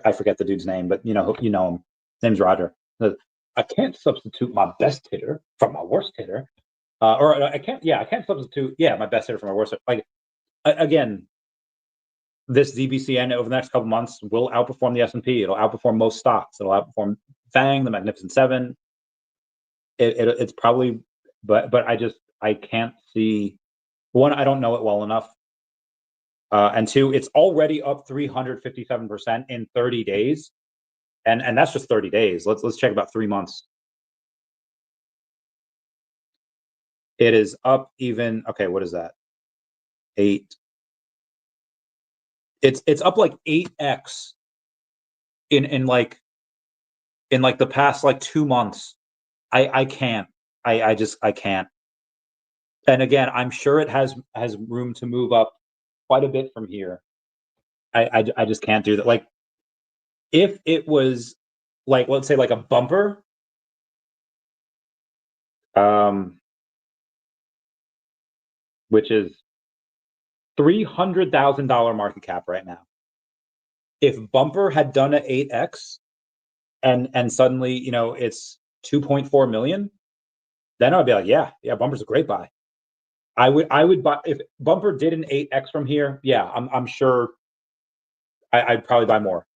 I forget the dude's name, but you know him. His name's Roger. I can't substitute my best hitter from my worst hitter, or I can't substitute my best hitter from my worst hitter. Like, again, this DBCN over the next couple months will outperform the S&P. It'll outperform most stocks. It'll outperform FANG, the Magnificent Seven. It's probably, but I can't see. One, I don't know it well enough, and two, it's already up 357% in 30 days, and that's just 30 days. Let's check about 3 months. It is up even. Okay, what is that? 8. It's up like 8x in like the past like 2 months. I can't. I can't. And again, I'm sure it has room to move up quite a bit from here. I just can't do that. Like, if it was like, let's say like a bumper, which is $300,000 market cap right now. If bumper had done an 8x and suddenly it's 2.4 million, then I'd be like, yeah, bumper's a great buy. I would buy if bumper did an 8x from here. Yeah, I'm sure I'd probably buy more,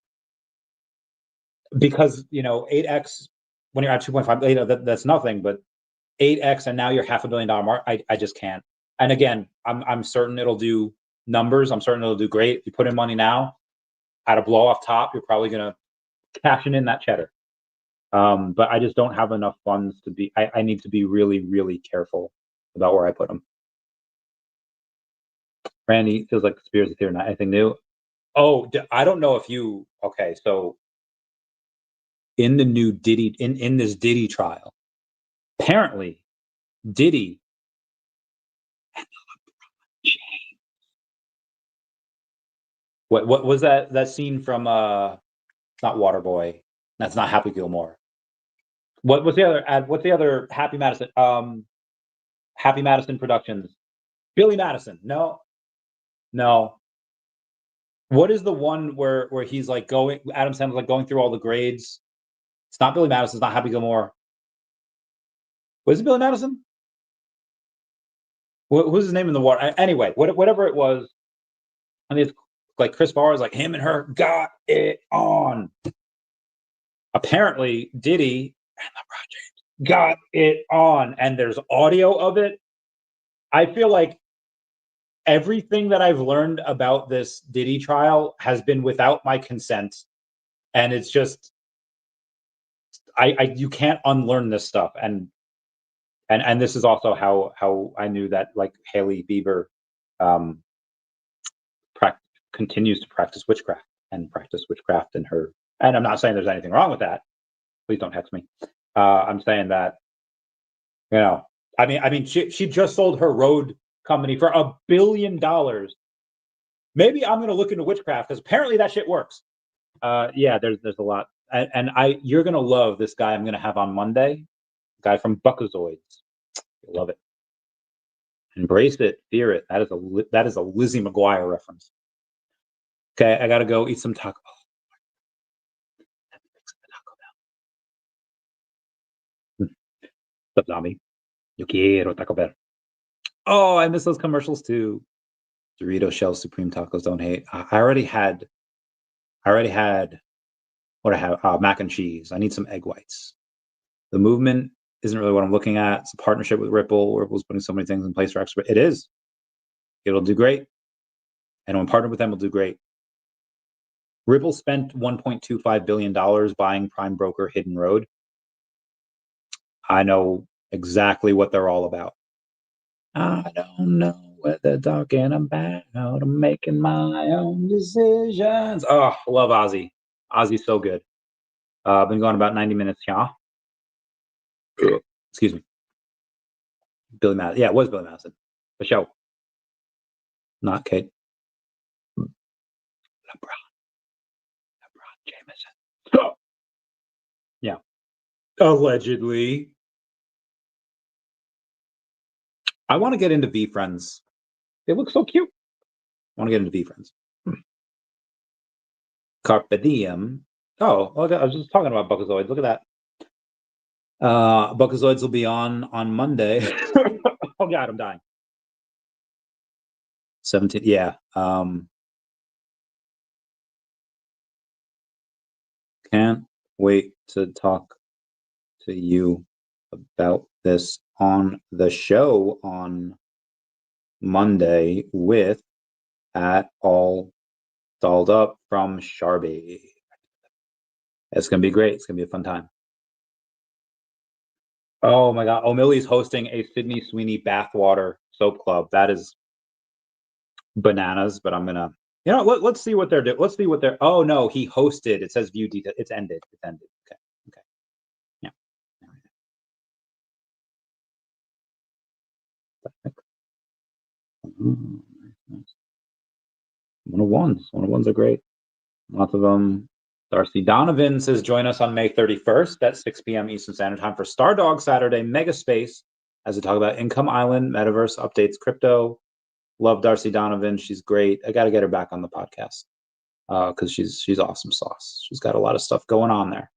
because 8x when you're at 2.5, that's nothing, but 8x and now you're $500 million mark. I just can't. And again, I'm certain it'll do numbers. I'm certain it'll do great. If you put in money now at a blow off top, you're probably gonna cash in that cheddar. But I just don't have enough funds to be. I need to be really, really careful about where I put them. Randy feels like conspiracy theory, not anything new. Oh, I don't know if you. Okay, so in the new Diddy, in this Diddy trial, apparently Diddy what was that scene from not Waterboy? That's not Happy Gilmore. What's the other ad? What's the other Happy Madison? Happy Madison Productions. Billy Madison. No. What is the one where he's like going? Adam Sandler's like going through all the grades. It's not Billy Madison. It's not Happy Gilmore. Was it Billy Madison? Who's his name in the water? Anyway, whatever it was. I mean, it's like Chris Barr is like, him and her got it on. Apparently, Diddy and the Project got it on, and there's audio of it. I feel like everything that I've learned about this Diddy trial has been without my consent, and it's just you can't unlearn this stuff. And this is also how I knew that, like, Hailey Bieber continues to practice witchcraft in her. And I'm not saying there's anything wrong with that. Please don't text me. I'm saying that, I mean, she just sold her road company for $1 billion. Maybe I'm going to look into witchcraft, because apparently that shit works. Yeah, there's a lot. And you're going to love this guy I'm going to have on Monday, guy from Buckazoids. You'll love it. Embrace it, fear it. That is a Lizzie McGuire reference. Okay, I gotta go eat some taco. What's up, zombie? Yo quiero Taco Bell. Oh, I miss those commercials too. Dorito Shell Supreme Tacos, don't hate. I already had what I have, mac and cheese. I need some egg whites. The movement isn't really what I'm looking at. It's a partnership with Ripple. Ripple's putting so many things in place for expert. It is. It'll do great. And when partnered with them, it'll do great. Ripple spent $1.25 billion buying prime broker Hidden Road. I know exactly what they're all about. I don't know what they're talking about. I'm making my own decisions. Oh, I love Ozzy. Ozzy's so good. Been going about 90 minutes, yeah. Excuse me. Billy Madison. Yeah, it was Billy Madison. The show. Not Kate. LeBron Jameson. Oh. Yeah. Allegedly. I want to get into VeVe's. They look so cute. I want to get into VeVe's. Carpe diem. Oh, look, I was just talking about Buckazoids. Look at that. Buckazoids will be on Monday. Oh God, I'm dying. 17. Yeah. Can't wait to talk to you about this on the show on Monday with at all dolled up from Sharby. It's gonna be great. It's gonna be a fun time. Oh my God! O'Malley's hosting a Sydney Sweeney bathwater soap club. That is bananas. But I'm gonna, let's see what they're doing. Let's see what they're. Oh no, he hosted. It says view detail. It's ended. It's ended. Okay. Okay. Yeah. Nice. 101s are great. Lots of them. Darcy Donovan says, join us on May 31st at 6 p.m. Eastern Standard Time for Stardog Saturday Mega Space as we talk about Income Island, Metaverse updates, crypto. Love Darcy Donovan. She's great. I got to get her back on the podcast because she's awesome sauce. She's got a lot of stuff going on there.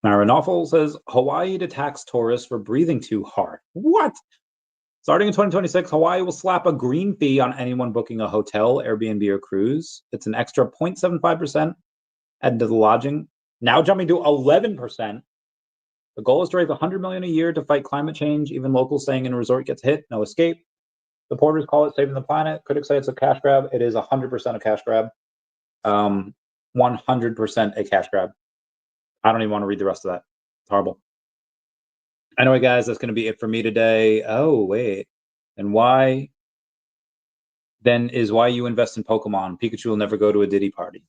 Marinoffel says, Hawaii to tax tourists for breathing too hard. What? Starting in 2026, Hawaii will slap a green fee on anyone booking a hotel, Airbnb, or cruise. It's an extra 0.75% added to the lodging, now jumping to 11%. The goal is to raise $100 million a year to fight climate change. Even locals staying in a resort gets hit, no escape. Supporters call it saving the planet. Critics say it's a cash grab. It is 100% a cash grab. 100% a cash grab. I don't even want to read the rest of that. It's horrible. Anyway, guys, that's going to be it for me today. Oh, wait. And why you invest in Pokemon. Pikachu will never go to a Diddy party.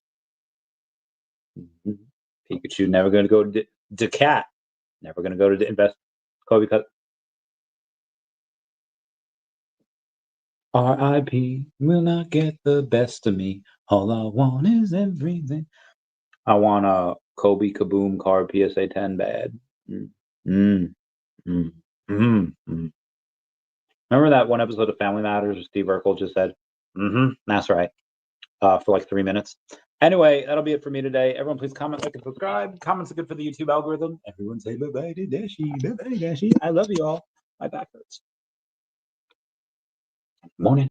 Pikachu never going to go to daCAT. Never going to go to invest. Kobe cut. R.I.P. will not get the best of me. All I want is everything. I want a Kobe Kaboom card PSA 10 bad. Remember that one episode of Family Matters where Steve Urkel just said, that's right, for like 3 minutes. Anyway, that'll be it for me today. Everyone, please comment, like, and subscribe. Comments are good for the YouTube algorithm. Everyone say bye-bye to Dashi. Bye-bye, Dashi. I love you all. My back hurts. Morning.